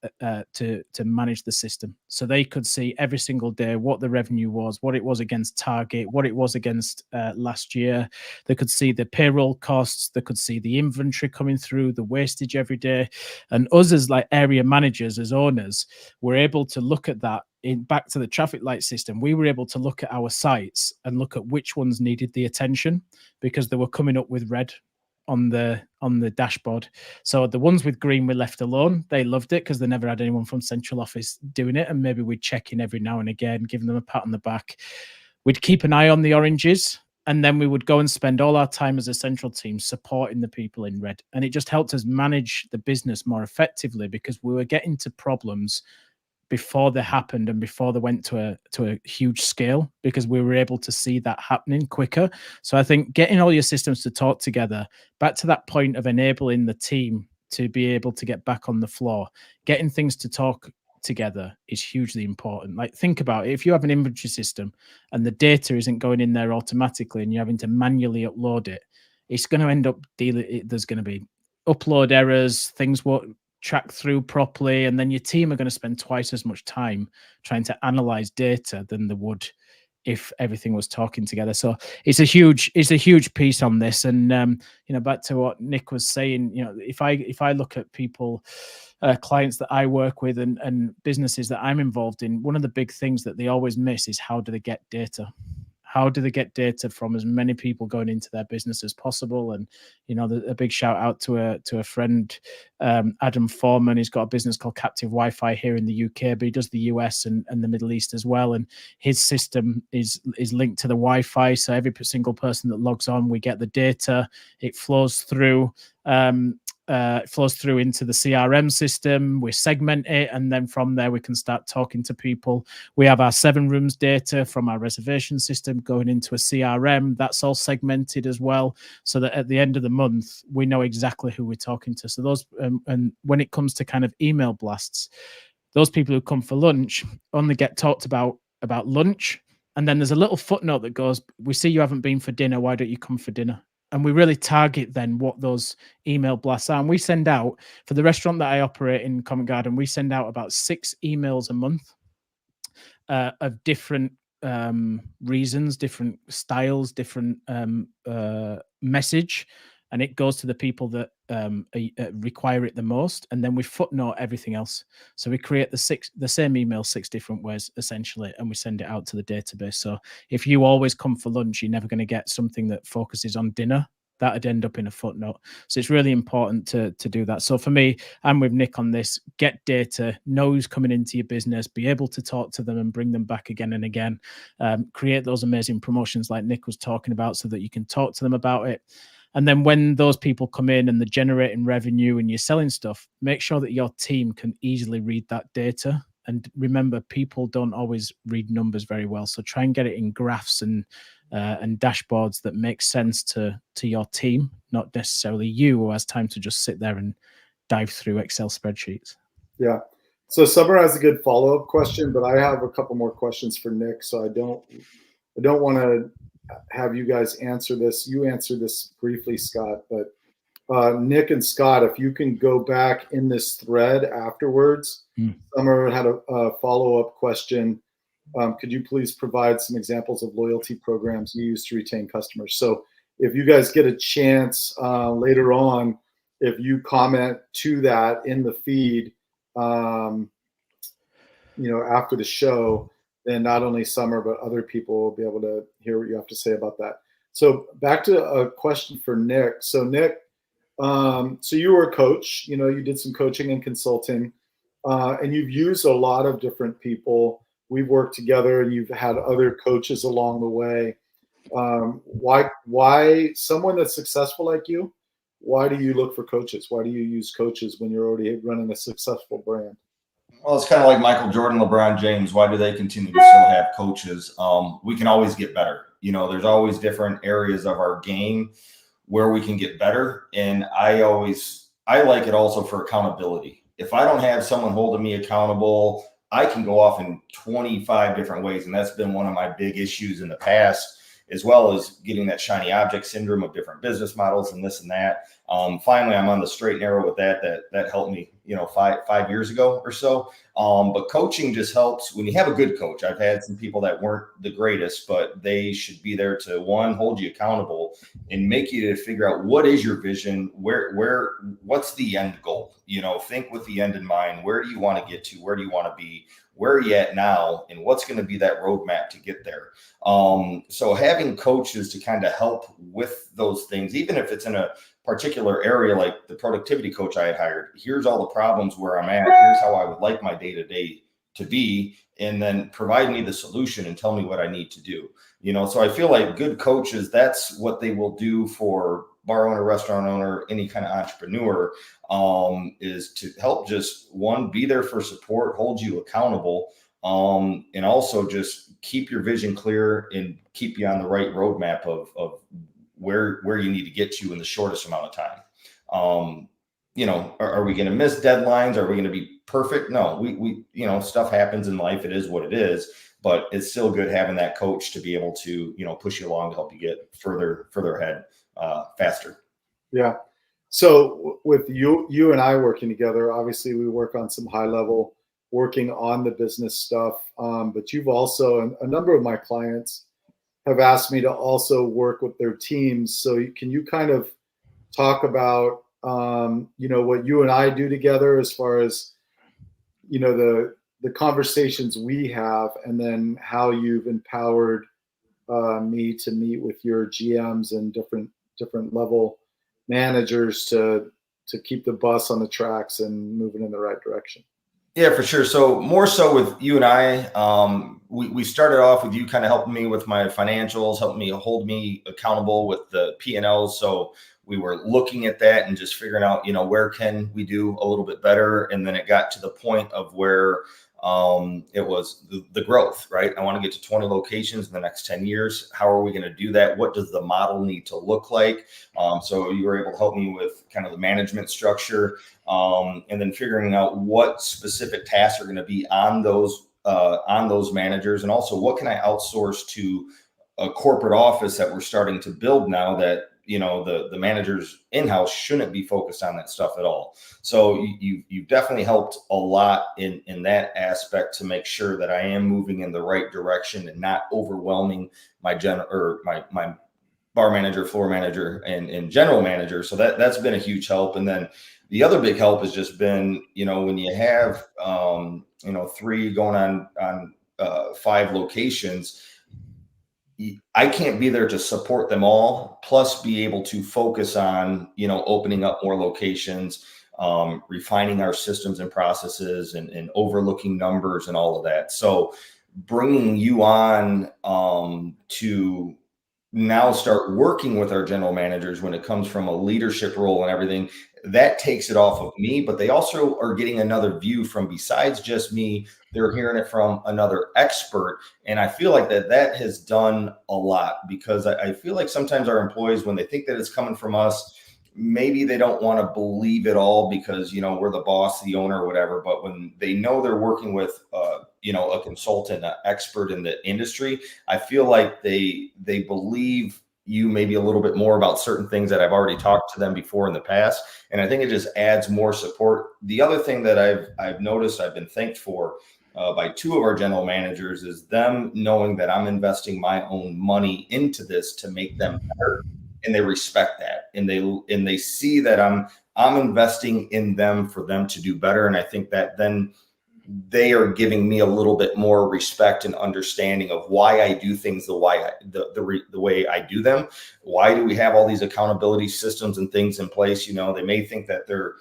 to manage the system. So they could see every single day what the revenue was, what it was against target, what it was against last year. They could see the payroll costs, they could see the inventory coming through, the wastage every day. And us as like area managers, as owners, were able to look at that. Back to the traffic light system, we were able to look at our sites and look at which ones needed the attention, because they were coming up with red on the dashboard. So the ones with green were left alone. They loved it because they never had anyone from central office doing it, and maybe we'd check in every now and again, giving them a pat on the back. We'd keep an eye on the oranges, and then we would go and spend all our time as a central team supporting the people in red. And it just helped us manage the business more effectively, because we were getting to problems before they happened and before they went to a huge scale, because we were able to see that happening quicker. So I think getting all your systems to talk together, back to that point of enabling the team to be able to get back on the floor, getting things to talk together is hugely important. Like, think about it. If you have an inventory system and the data isn't going in there automatically and you're having to manually upload it, it's going to end up there's going to be upload errors, things won't track through properly, and then your team are going to spend twice as much time trying to analyze data than they would if everything was talking together. So it's a huge piece on this. And back to what Nick was saying, if I look at people, clients that I work with and businesses that I'm involved in, one of the big things that they always miss is, how do they get data? How do they get data from as many people going into their business as possible? And a big shout out to a friend, Adam Foreman. He's got a business called Captive Wi-Fi here in the UK, but he does the US and the Middle East as well. And his system is linked to the Wi-Fi, so every single person that logs on, we get the data. It flows through. flows through into the CRM system. We segment it, and then from there we can start talking to people. We have our 7 rooms data from our reservation system going into a CRM. That's all segmented as well, so that at the end of the month we know exactly who we're talking to. So those and when it comes to kind of email blasts, those people who come for lunch only get talked about lunch, and then there's a little footnote that goes, "We see you haven't been for dinner. Why don't you come for dinner?" And we really target then what those email blasts are. And we send out, for the restaurant that I operate in Covent Garden, we send out about 6 emails a month of different reasons, different styles, different message. And it goes to the people that require it the most. And then we footnote everything else. So we create the same email 6 different ways, essentially, and we send it out to the database. So if you always come for lunch, you're never going to get something that focuses on dinner. That'd end up in a footnote. So it's really important to do that. So for me, I'm with Nick on this. Get data, know who's coming into your business, be able to talk to them and bring them back again and again. Create those amazing promotions like Nick was talking about so that you can talk to them about it. And then when those people come in and they're generating revenue and you're selling stuff, make sure that your team can easily read that data. And remember, people don't always read numbers very well. So try and get it in graphs and dashboards that make sense to your team, not necessarily you who has time to just sit there and dive through Excel spreadsheets. Yeah. So Summer has a good follow-up question, but I have a couple more questions for Nick. So I don't want to have you guys answer this. You answer this briefly, Scott, but Nick and Scott, if you can go back in this thread afterwards. Summer had a follow-up question. Could you please provide some examples of loyalty programs you use to retain customers? So if you guys get a chance later on, if you comment to that in the feed, after the show, then not only Summer, but other people will be able to hear what you have to say about that. So back to a question for Nick. So Nick, so you were a coach, you did some coaching and consulting, and you've used a lot of different people. We've worked together and you've had other coaches along the way. Why someone that's successful like you, why do you look for coaches? Why do you use coaches when you're already running a successful brand? Well, it's kind of like Michael Jordan, LeBron James. Why do they continue to still have coaches? We can always get better. There's always different areas of our game where we can get better. And I like it also for accountability. If I don't have someone holding me accountable, I can go off in 25 different ways. And that's been one of my big issues in the past, as well as getting that shiny object syndrome of different business models and this and that. Finally, I'm on the straight and narrow with that helped me, 5 years ago or so. But coaching just helps when you have a good coach. I've had some people that weren't the greatest, but they should be there to, one, hold you accountable and make you to figure out what is your vision, what's the end goal, think with the end in mind. Where do you want to get to? Where do you want to be? Where are you at now? And what's going to be that roadmap to get there? So having coaches to kind of help with those things, even if it's in a particular area, like the productivity coach I had hired, here's all the problems where I'm at. Here's how I would like my day-to-day to be, and then provide me the solution and tell me what I need to do. So I feel like good coaches, that's what they will do for bar owner, restaurant owner, any kind of entrepreneur, is to help just, one, be there for support, hold you accountable, and also just keep your vision clear and keep you on the right roadmap of where you need to get to in the shortest amount of time. Are we going to miss deadlines? Are we going to be perfect? No, we stuff happens in life. It is what it is, but it's still good having that coach to be able to, push you along to help you get further ahead, faster. Yeah. So with you and I working together, obviously we work on some high level working on the business stuff. But you've also, a number of my clients have asked me to also work with their teams. So can you kind of talk about, what you and I do together as far as, the conversations we have, and then how you've empowered me to meet with your GMs and different level managers to keep the bus on the tracks and moving in the right direction? Yeah, for sure. So more so with you and I, we started off with you kind of helping me with my financials, helping me hold me accountable with the P&Ls. So we were looking at that and just figuring out, where can we do a little bit better. And then it got to the point of where it was the growth, right? I want to get to 20 locations in the next 10 years. How are we going to do that? What does the model need to look like? So you were able to help me with kind of the management structure, and then figuring out what specific tasks are going to be on those managers, and also what can I outsource to a corporate office that we're starting to build now, that the managers in-house shouldn't be focused on that stuff at all. So you've definitely helped a lot in that aspect to make sure that I am moving in the right direction and not overwhelming my bar manager, floor manager, and general manager. So that's been a huge help. And then the other big help has just been, when you have 3 going on 5 locations, I can't be there to support them all, plus be able to focus on, opening up more locations, refining our systems and processes, and overlooking numbers and all of that. So bringing you on to now start working with our general managers when it comes from a leadership role and everything, that takes it off of me, but they also are getting another view from, besides just me, they're hearing it from another expert. And I feel like that has done a lot, because I feel like sometimes our employees, when they think that it's coming from us, maybe they don't want to believe it all because, we're the boss, the owner, or whatever. But when they know they're working with, a consultant, an expert in the industry, I feel like they believe you maybe a little bit more about certain things that I've already talked to them before in the past. And I think it just adds more support. The other thing that I've noticed, I've been thanked for by 2 of our general managers, is them knowing that I'm investing my own money into this to make them better. And they respect that. And they see that I'm investing in them for them to do better. And I think that then they are giving me a little bit more respect and understanding of why I do things the way I do them. Why do we have all these accountability systems and things in place? They may think that they're,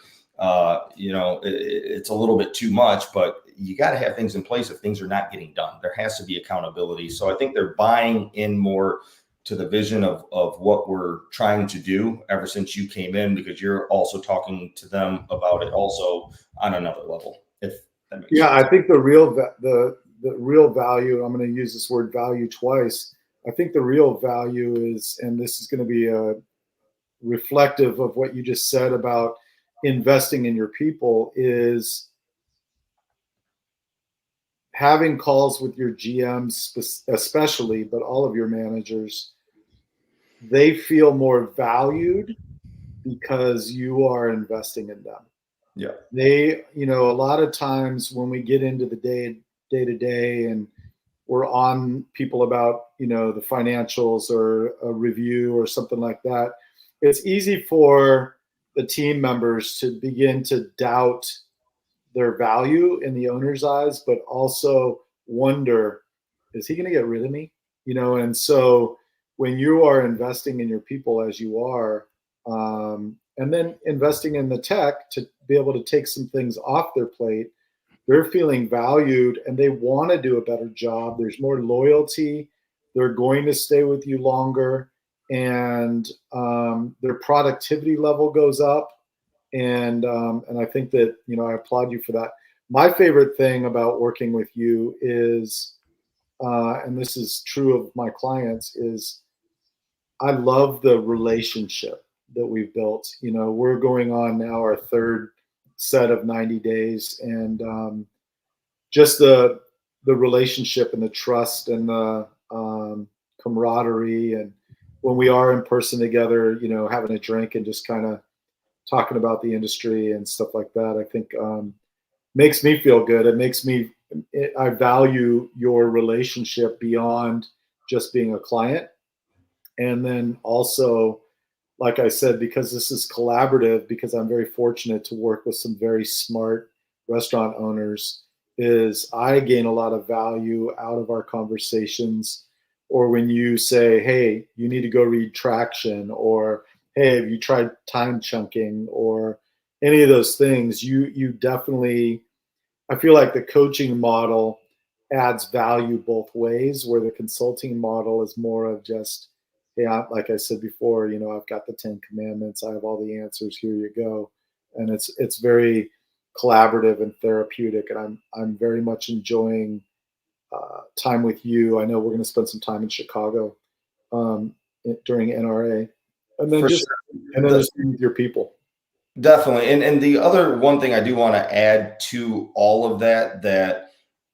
it's a little bit too much, but you got to have things in place if things are not getting done. There has to be accountability. So I think they're buying in more to the vision of what we're trying to do ever since you came in, because you're also talking to them about it also on another level. If that makes sense. I think the real value, I'm going to use this word value twice. I think the real value is, and this is going to be reflective of what you just said about investing in your people, is having calls with your GMs especially, but all of your managers. They feel more valued because you are investing in them. Yeah. They, a lot of times when we get into the day to day and we're on people about, the financials or a review or something like that, it's easy for the team members to begin to doubt their value in the owner's eyes, but also wonder, is he going to get rid of me? And so when you are investing in your people as you are, and then investing in the tech to be able to take some things off their plate, they're feeling valued and they want to do a better job. There's more loyalty. They're going to stay with you longer, and their productivity level goes up. And I think that, I applaud you for that. My favorite thing about working with you is, and this is true of my clients, is I love the relationship that we've built. We're going on now our 3rd set of 90 days, and just the relationship and the trust and the camaraderie, and when we are in person together, having a drink and just kind of talking about the industry and stuff like that, I think makes me feel good. I value your relationship beyond just being a client. And then also, like I said, because this is collaborative, because I'm very fortunate to work with some very smart restaurant owners, is I gain a lot of value out of our conversations. Or when you say, hey, you need to go read traction, or hey, have you tried time chunking, or any of those things, you definitely, I feel like the coaching model adds value both ways, where the consulting model is more of just, hey, like I said before, I've got the 10 commandments. I have all the answers. Here you go. And it's very collaborative and therapeutic. And I'm very much enjoying time with you. I know we're going to spend some time in Chicago during NRA, and then For just being with your people. Definitely. And the other one thing I do want to add to all of that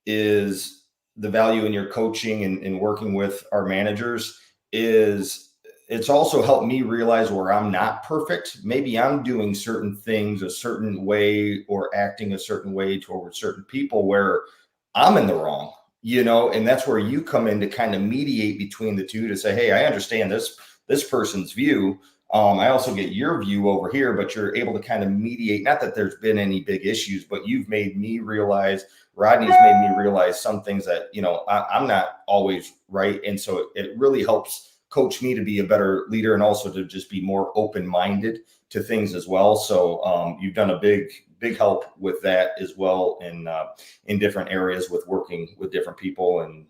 is the value in your coaching and working with our managers is it's also helped me realize where I'm not perfect. Maybe I'm doing certain things a certain way or acting a certain way towards certain people where I'm in the wrong, and that's where you come in to kind of mediate between the two to say, hey, I understand this person's view. I also get your view over here, but you're able to kind of mediate. Not that there's been any big issues, but you've made me realize, Rodney's made me realize some things that, I'm not always right. And so it really helps coach me to be a better leader and also to just be more open-minded to things as well. So you've done a big help with that as well in different areas with working with different people. And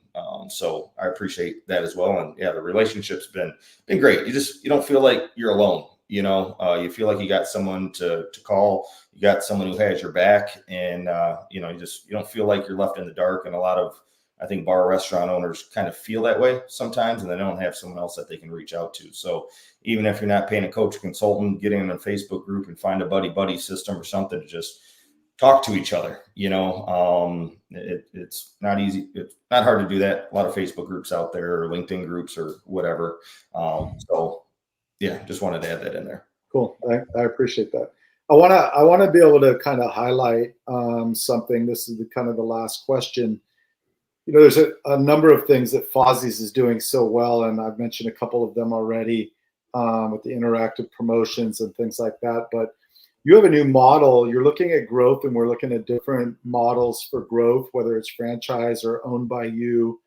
so I appreciate that as well. And yeah, the relationship's been great. You don't feel like you're alone. You feel like you got someone to call, you got someone who has your back, and you don't feel like you're left in the dark. And a lot of, I think, bar restaurant owners kind of feel that way sometimes, and they don't have someone else that they can reach out to. So even if you're not paying a coach or consultant, getting in a Facebook group and find a buddy system or something to just talk to each other. It's not easy. It's not hard to do that. A lot of Facebook groups out there or LinkedIn groups or whatever. So yeah, just wanted to add that in there. Cool. I appreciate that. I want to be able to kind of highlight something. This is kind of the last question. There's a number of things that Fozzie's is doing so well, and I've mentioned a couple of them already with the interactive promotions and things like that. But you have a new model. You're looking at growth, and we're looking at different models for growth, whether it's franchise or owned by you,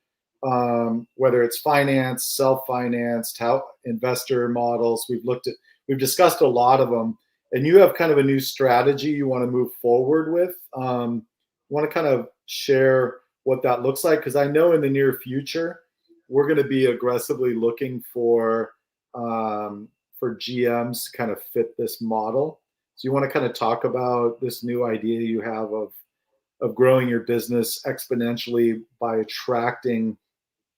whether it's finance, self-financed, how investor models. We've discussed a lot of them, and you have kind of a new strategy you want to move forward with. Want to kind of share what that looks like? Because I know in the near future, we're going to be aggressively looking for GMs to kind of fit this model. So you want to kind of talk about this new idea you have of growing your business exponentially by attracting,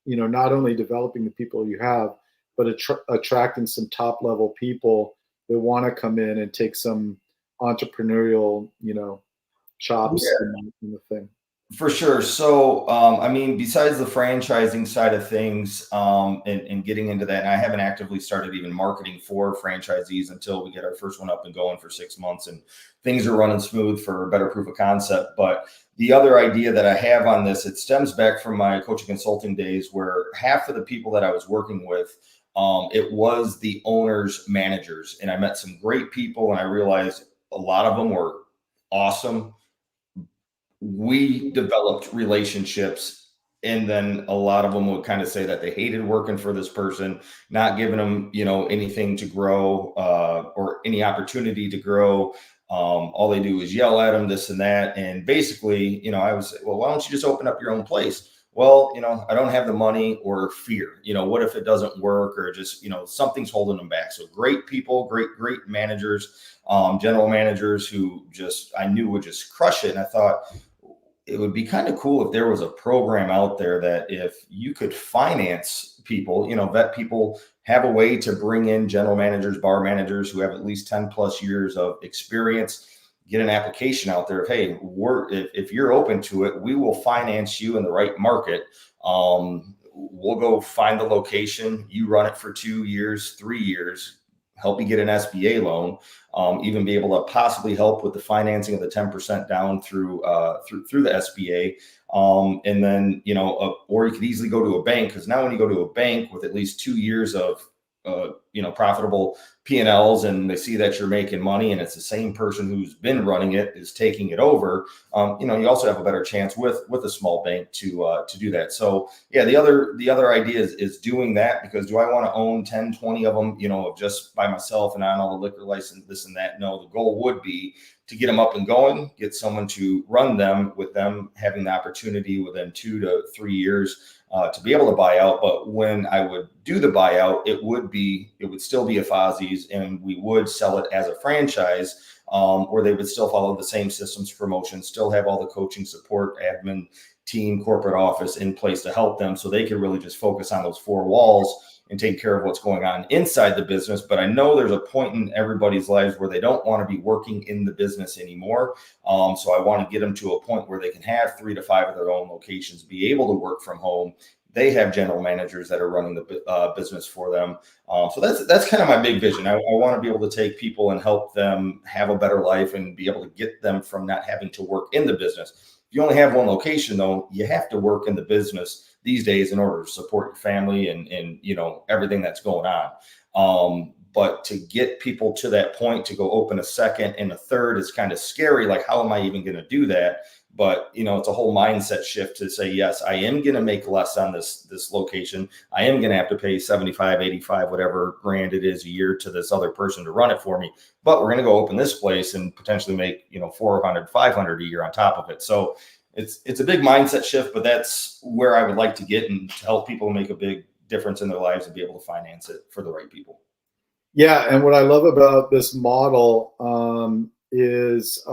not only developing the people you have, but attracting some top level people that want to come in and take some entrepreneurial, chops in the thing. For sure. So, besides the franchising side of things, and getting into that, and I haven't actively started even marketing for franchisees until we get our first one up and going for 6 months, and things are running smooth for a better proof of concept. But the other idea that I have on this, it stems back from my coaching consulting days, where half of the people that I was working with, it was the owners' managers, and I met some great people, and I realized a lot of them were awesome. We developed relationships, and then a lot of them would kind of say that they hated working for this person, not giving them, anything to grow or any opportunity to grow. All they do is yell at them, this and that. And basically, I would say, well, why don't you just open up your own place? Well, I don't have the money, or fear, what if it doesn't work, or just, something's holding them back. So great people, great managers, general managers who I knew would just crush it. And I thought it would be kind of cool if there was a program out there that if you could finance people, vet people, have a way to bring in general managers, bar managers who have at least 10 plus years of experience, get an application out there of, hey, if you're open to it, we will finance you in the right market. We'll go find the location. You run it for 2 years, 3 years, help you get an SBA loan, even be able to possibly help with the financing of the 10% down through the SBA. And then, or you could easily go to a bank, because now when you go to a bank with at least 2 years of, profitable P&Ls, and they see that you're making money and it's the same person who's been running it is taking it over, you also have a better chance with a small bank to do that. So yeah, the other idea is doing that, because do I want to own 10, 20 of them, just by myself and on all the liquor license, this and that? No, the goal would be to get them up and going, get someone to run them, with them having the opportunity within 2 to 3 years to be able to buy out. But when I would do the buyout, it would still be a Fozzie's, and we would sell it as a franchise, where they would still follow the same systems, promotions, still have all the coaching support, admin team, corporate office in place to help them, so they could really just focus on those 4 walls and take care of what's going on inside the business. But I know there's a point in everybody's lives where they don't want to be working in the business anymore. So I want to get them to a point where they can have 3 to 5 of their own locations, be able to work from home. They have general managers that are running the business for them. So that's kind of my big vision. I want to be able to take people and help them have a better life and be able to get them from not having to work in the business. If you only have one location, though, you have to work in the business these days in order to support your family and everything that's going on. But to get people to that point to go open a second and a third is kind of scary. Like, how am I even going to do that? But, it's a whole mindset shift to say, yes, I am going to make less on this location. I am going to have to pay 75, 85, whatever grand it is a year to this other person to run it for me. But we're going to go open this place and potentially make, 400, 500 a year on top of it. So it's a big mindset shift, but that's where I would like to get, and to help people make a big difference in their lives and be able to finance it for the right people. Yeah. And what I love about this model is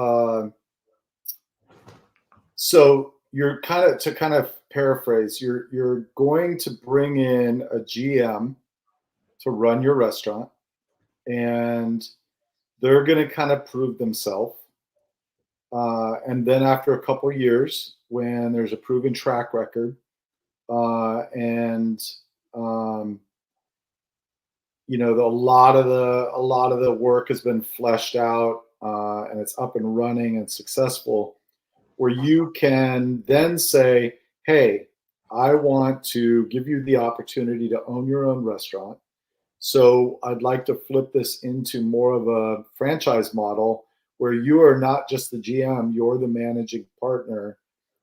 so you're kind of paraphrase, you're going to bring in a GM to run your restaurant, and they're going to kind of prove themselves. And then after a couple of years, when there's a proven track record, and a lot of the work has been fleshed out, and it's up and running and successful, where you can then say, hey, I want to give you the opportunity to own your own restaurant. So I'd like to flip this into more of a franchise model, where you are not just the GM, you're the managing partner.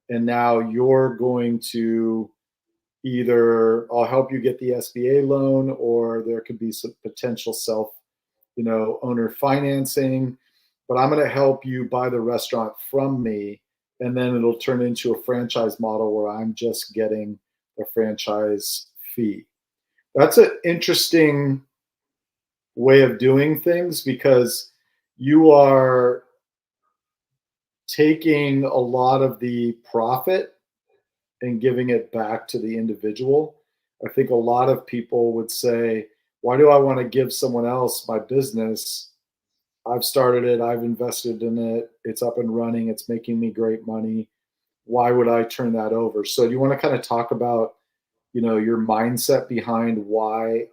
And now you're going to either, I'll help you get the SBA loan, or there could be some potential owner financing, but I'm going to help you buy the restaurant from me. And then it'll turn into a franchise model where I'm just getting the franchise fee. That's an interesting way of doing things, because you are taking a lot of the profit and giving it back to the individual. I think a lot of people would say, why do I want to give someone else my business? I've started it, I've invested in it, it's up and running, it's making me great money. Why would I turn that over? So do you want to kind of talk about, your mindset behind why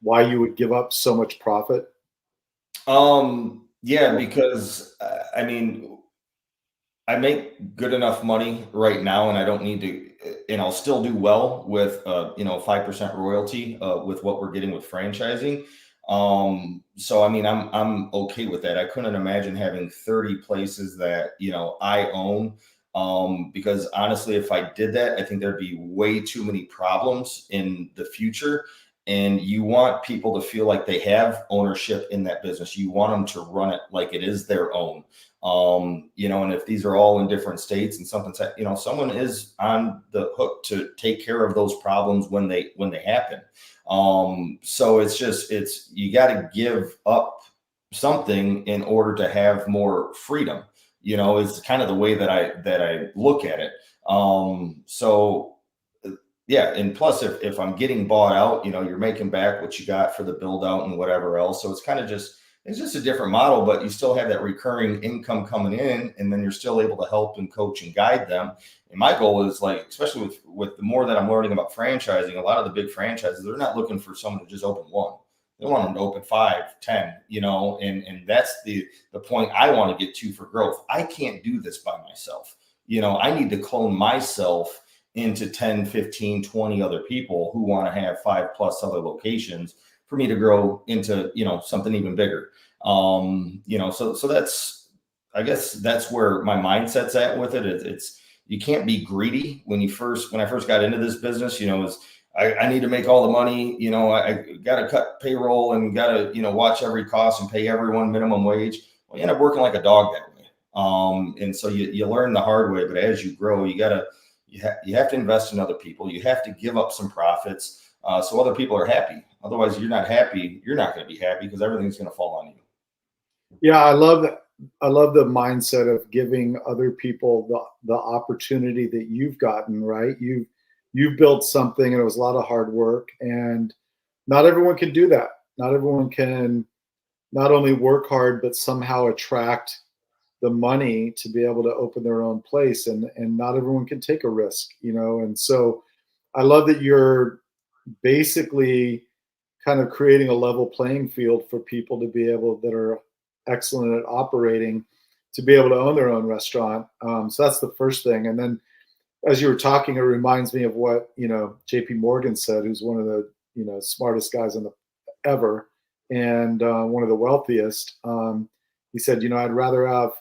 you would give up so much profit? Yeah, because I make good enough money right now, and I don't need to, and I'll still do well with 5% royalty with what we're getting with franchising. So I'm okay with that. I couldn't imagine having 30 places that I own, because honestly, if I did that, I think there'd be way too many problems in the future. And you want people to feel like they have ownership in that business. You want them to run it like it is their own. And if these are all in different states and something's, someone is on the hook to take care of those problems when they happen. So you got to give up something in order to have more freedom, is kind of the way that I look at it. Yeah. And plus, if I'm getting bought out, you're making back what you got for the build out and whatever else. So it's kind of it's just a different model, but you still have that recurring income coming in, and then you're still able to help and coach and guide them. And my goal is, like, especially with the more that I'm learning about franchising, a lot of the big franchises, they're not looking for someone to just open one. They want them to open 5, 10, and that's the point I want to get to for growth. I can't do this by myself. I need to clone myself into 10, 15, 20 other people who want to have 5+ other locations for me to grow into, something even bigger. So that's, I guess that's where my mindset's at with it. It's you can't be greedy when I first got into this business, I need to make all the money. You know, I got to cut payroll and got to, you know, watch every cost and pay everyone minimum wage. Well, you end up working like a dog that way. And so you learn the hard way, but as you grow, you have to invest in other people. You have to give up some profits so other people are happy. Otherwise, you're not happy. You're not going to be happy because everything's going to fall on you. Yeah, I love that. I love the mindset of giving other people the opportunity that you've gotten, right? You've built something and it was a lot of hard work, and not everyone can do that. Not everyone can not only work hard, but somehow attract the money to be able to open their own place, and not everyone can take a risk, you know? And so I love that you're basically kind of creating a level playing field for people to be able, that are excellent at operating, to be able to own their own restaurant. So that's the first thing. And then as you were talking, it reminds me of what, you know, JP Morgan said, who's one of the, you know, smartest guys in the ever, and one of the wealthiest. He said, you know, I'd rather have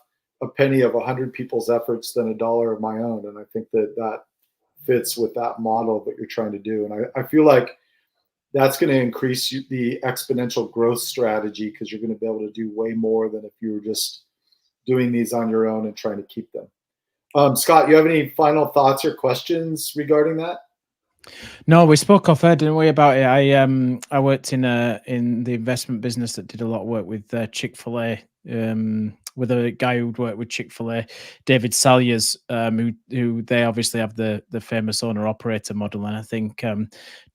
a penny of 100 people's efforts than $1 of my own. And I think that fits with that model that you're trying to do. And I feel like that's going to increase the exponential growth strategy, because you're going to be able to do way more than if you were just doing these on your own and trying to keep them. Scott, you have any final thoughts or questions regarding that? No, we spoke off air, didn't we, about it? I worked in the investment business that did a lot of work with Chick-fil-A, with a guy who'd worked with Chick-fil-A, David Salyers, who they obviously have the famous owner operator model. And I think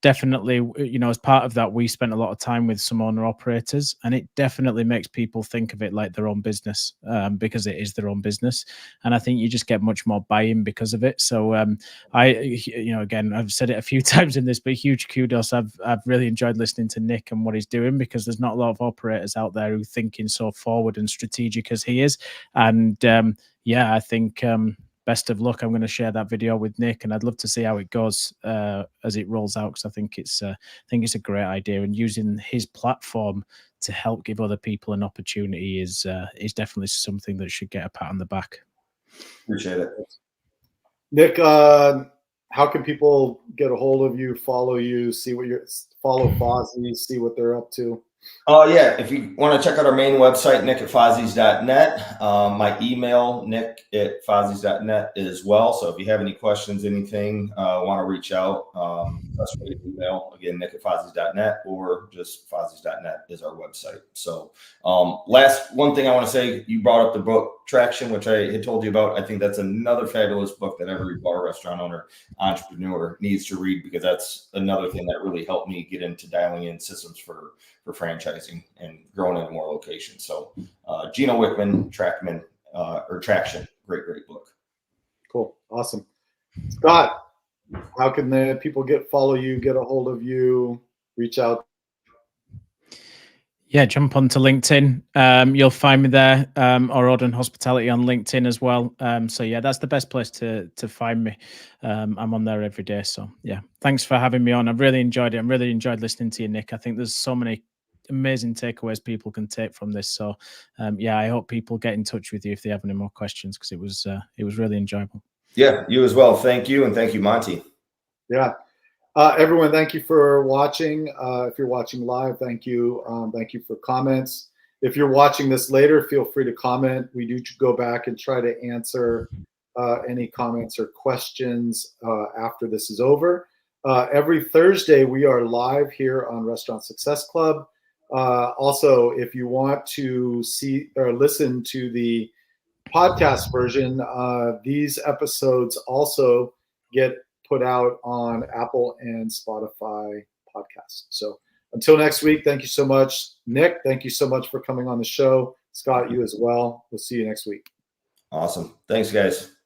definitely, you know, as part of that, we spent a lot of time with some owner operators, and it definitely makes people think of it like their own business, because it is their own business. And I think you just get much more buy-in because of it. So you know, again, I've said it a few times in this, but huge kudos. I've really enjoyed listening to Nick and what he's doing, because there's not a lot of operators out there who thinking so forward and strategic as he is. And yeah, I think best of luck. I'm going to share that video with Nick, and I'd love to see how it goes as it rolls out, because I think it's a great idea, and using his platform to help give other people an opportunity is definitely something that should get a pat on the back. Appreciate it. Nick, how can people get a hold of you, follow you, follow Fozzie, see what they're up to? Yeah, if you want to check out our main website, nick@fozzies.net. My email, nick@fozzies.net as well. So if you have any questions, anything, want to reach out, best way to email, again, nick@fozzies.net, or just fozzies.net is our website. So last one thing I want to say, you brought up the book Traction, which I had told you about. I think that's another fabulous book that every bar, restaurant owner, entrepreneur needs to read, because that's another thing that really helped me get into dialing in systems for franchising and growing into more locations. So Gino Wickman, Traction, great book. Cool. Awesome. Scott, how can the people follow you, get a hold of you, reach out? Yeah, jump onto LinkedIn. You'll find me there, or Odin Hospitality on LinkedIn as well. So yeah, that's the best place to find me. I'm on there every day. So yeah, thanks for having me on. I've really enjoyed it. I really enjoyed listening to you, Nick. I think there's so many amazing takeaways people can take from this. So yeah, I hope people get in touch with you if they have any more questions, because it was really enjoyable. Yeah, you as well. Thank you, and thank you, Monte. Yeah. Everyone, thank you for watching. If you're watching live, thank you. Thank you for comments. If you're watching this later, feel free to comment. We do go back and try to answer any comments or questions after this is over. Every Thursday, we are live here on Restaurant Success Club. Also, if you want to see or listen to the podcast version, these episodes also get put out on Apple and Spotify podcasts. So until next week, thank you so much. Nick, thank you so much for coming on the show. Scott, you as well. We'll see you next week. Awesome. Thanks, guys.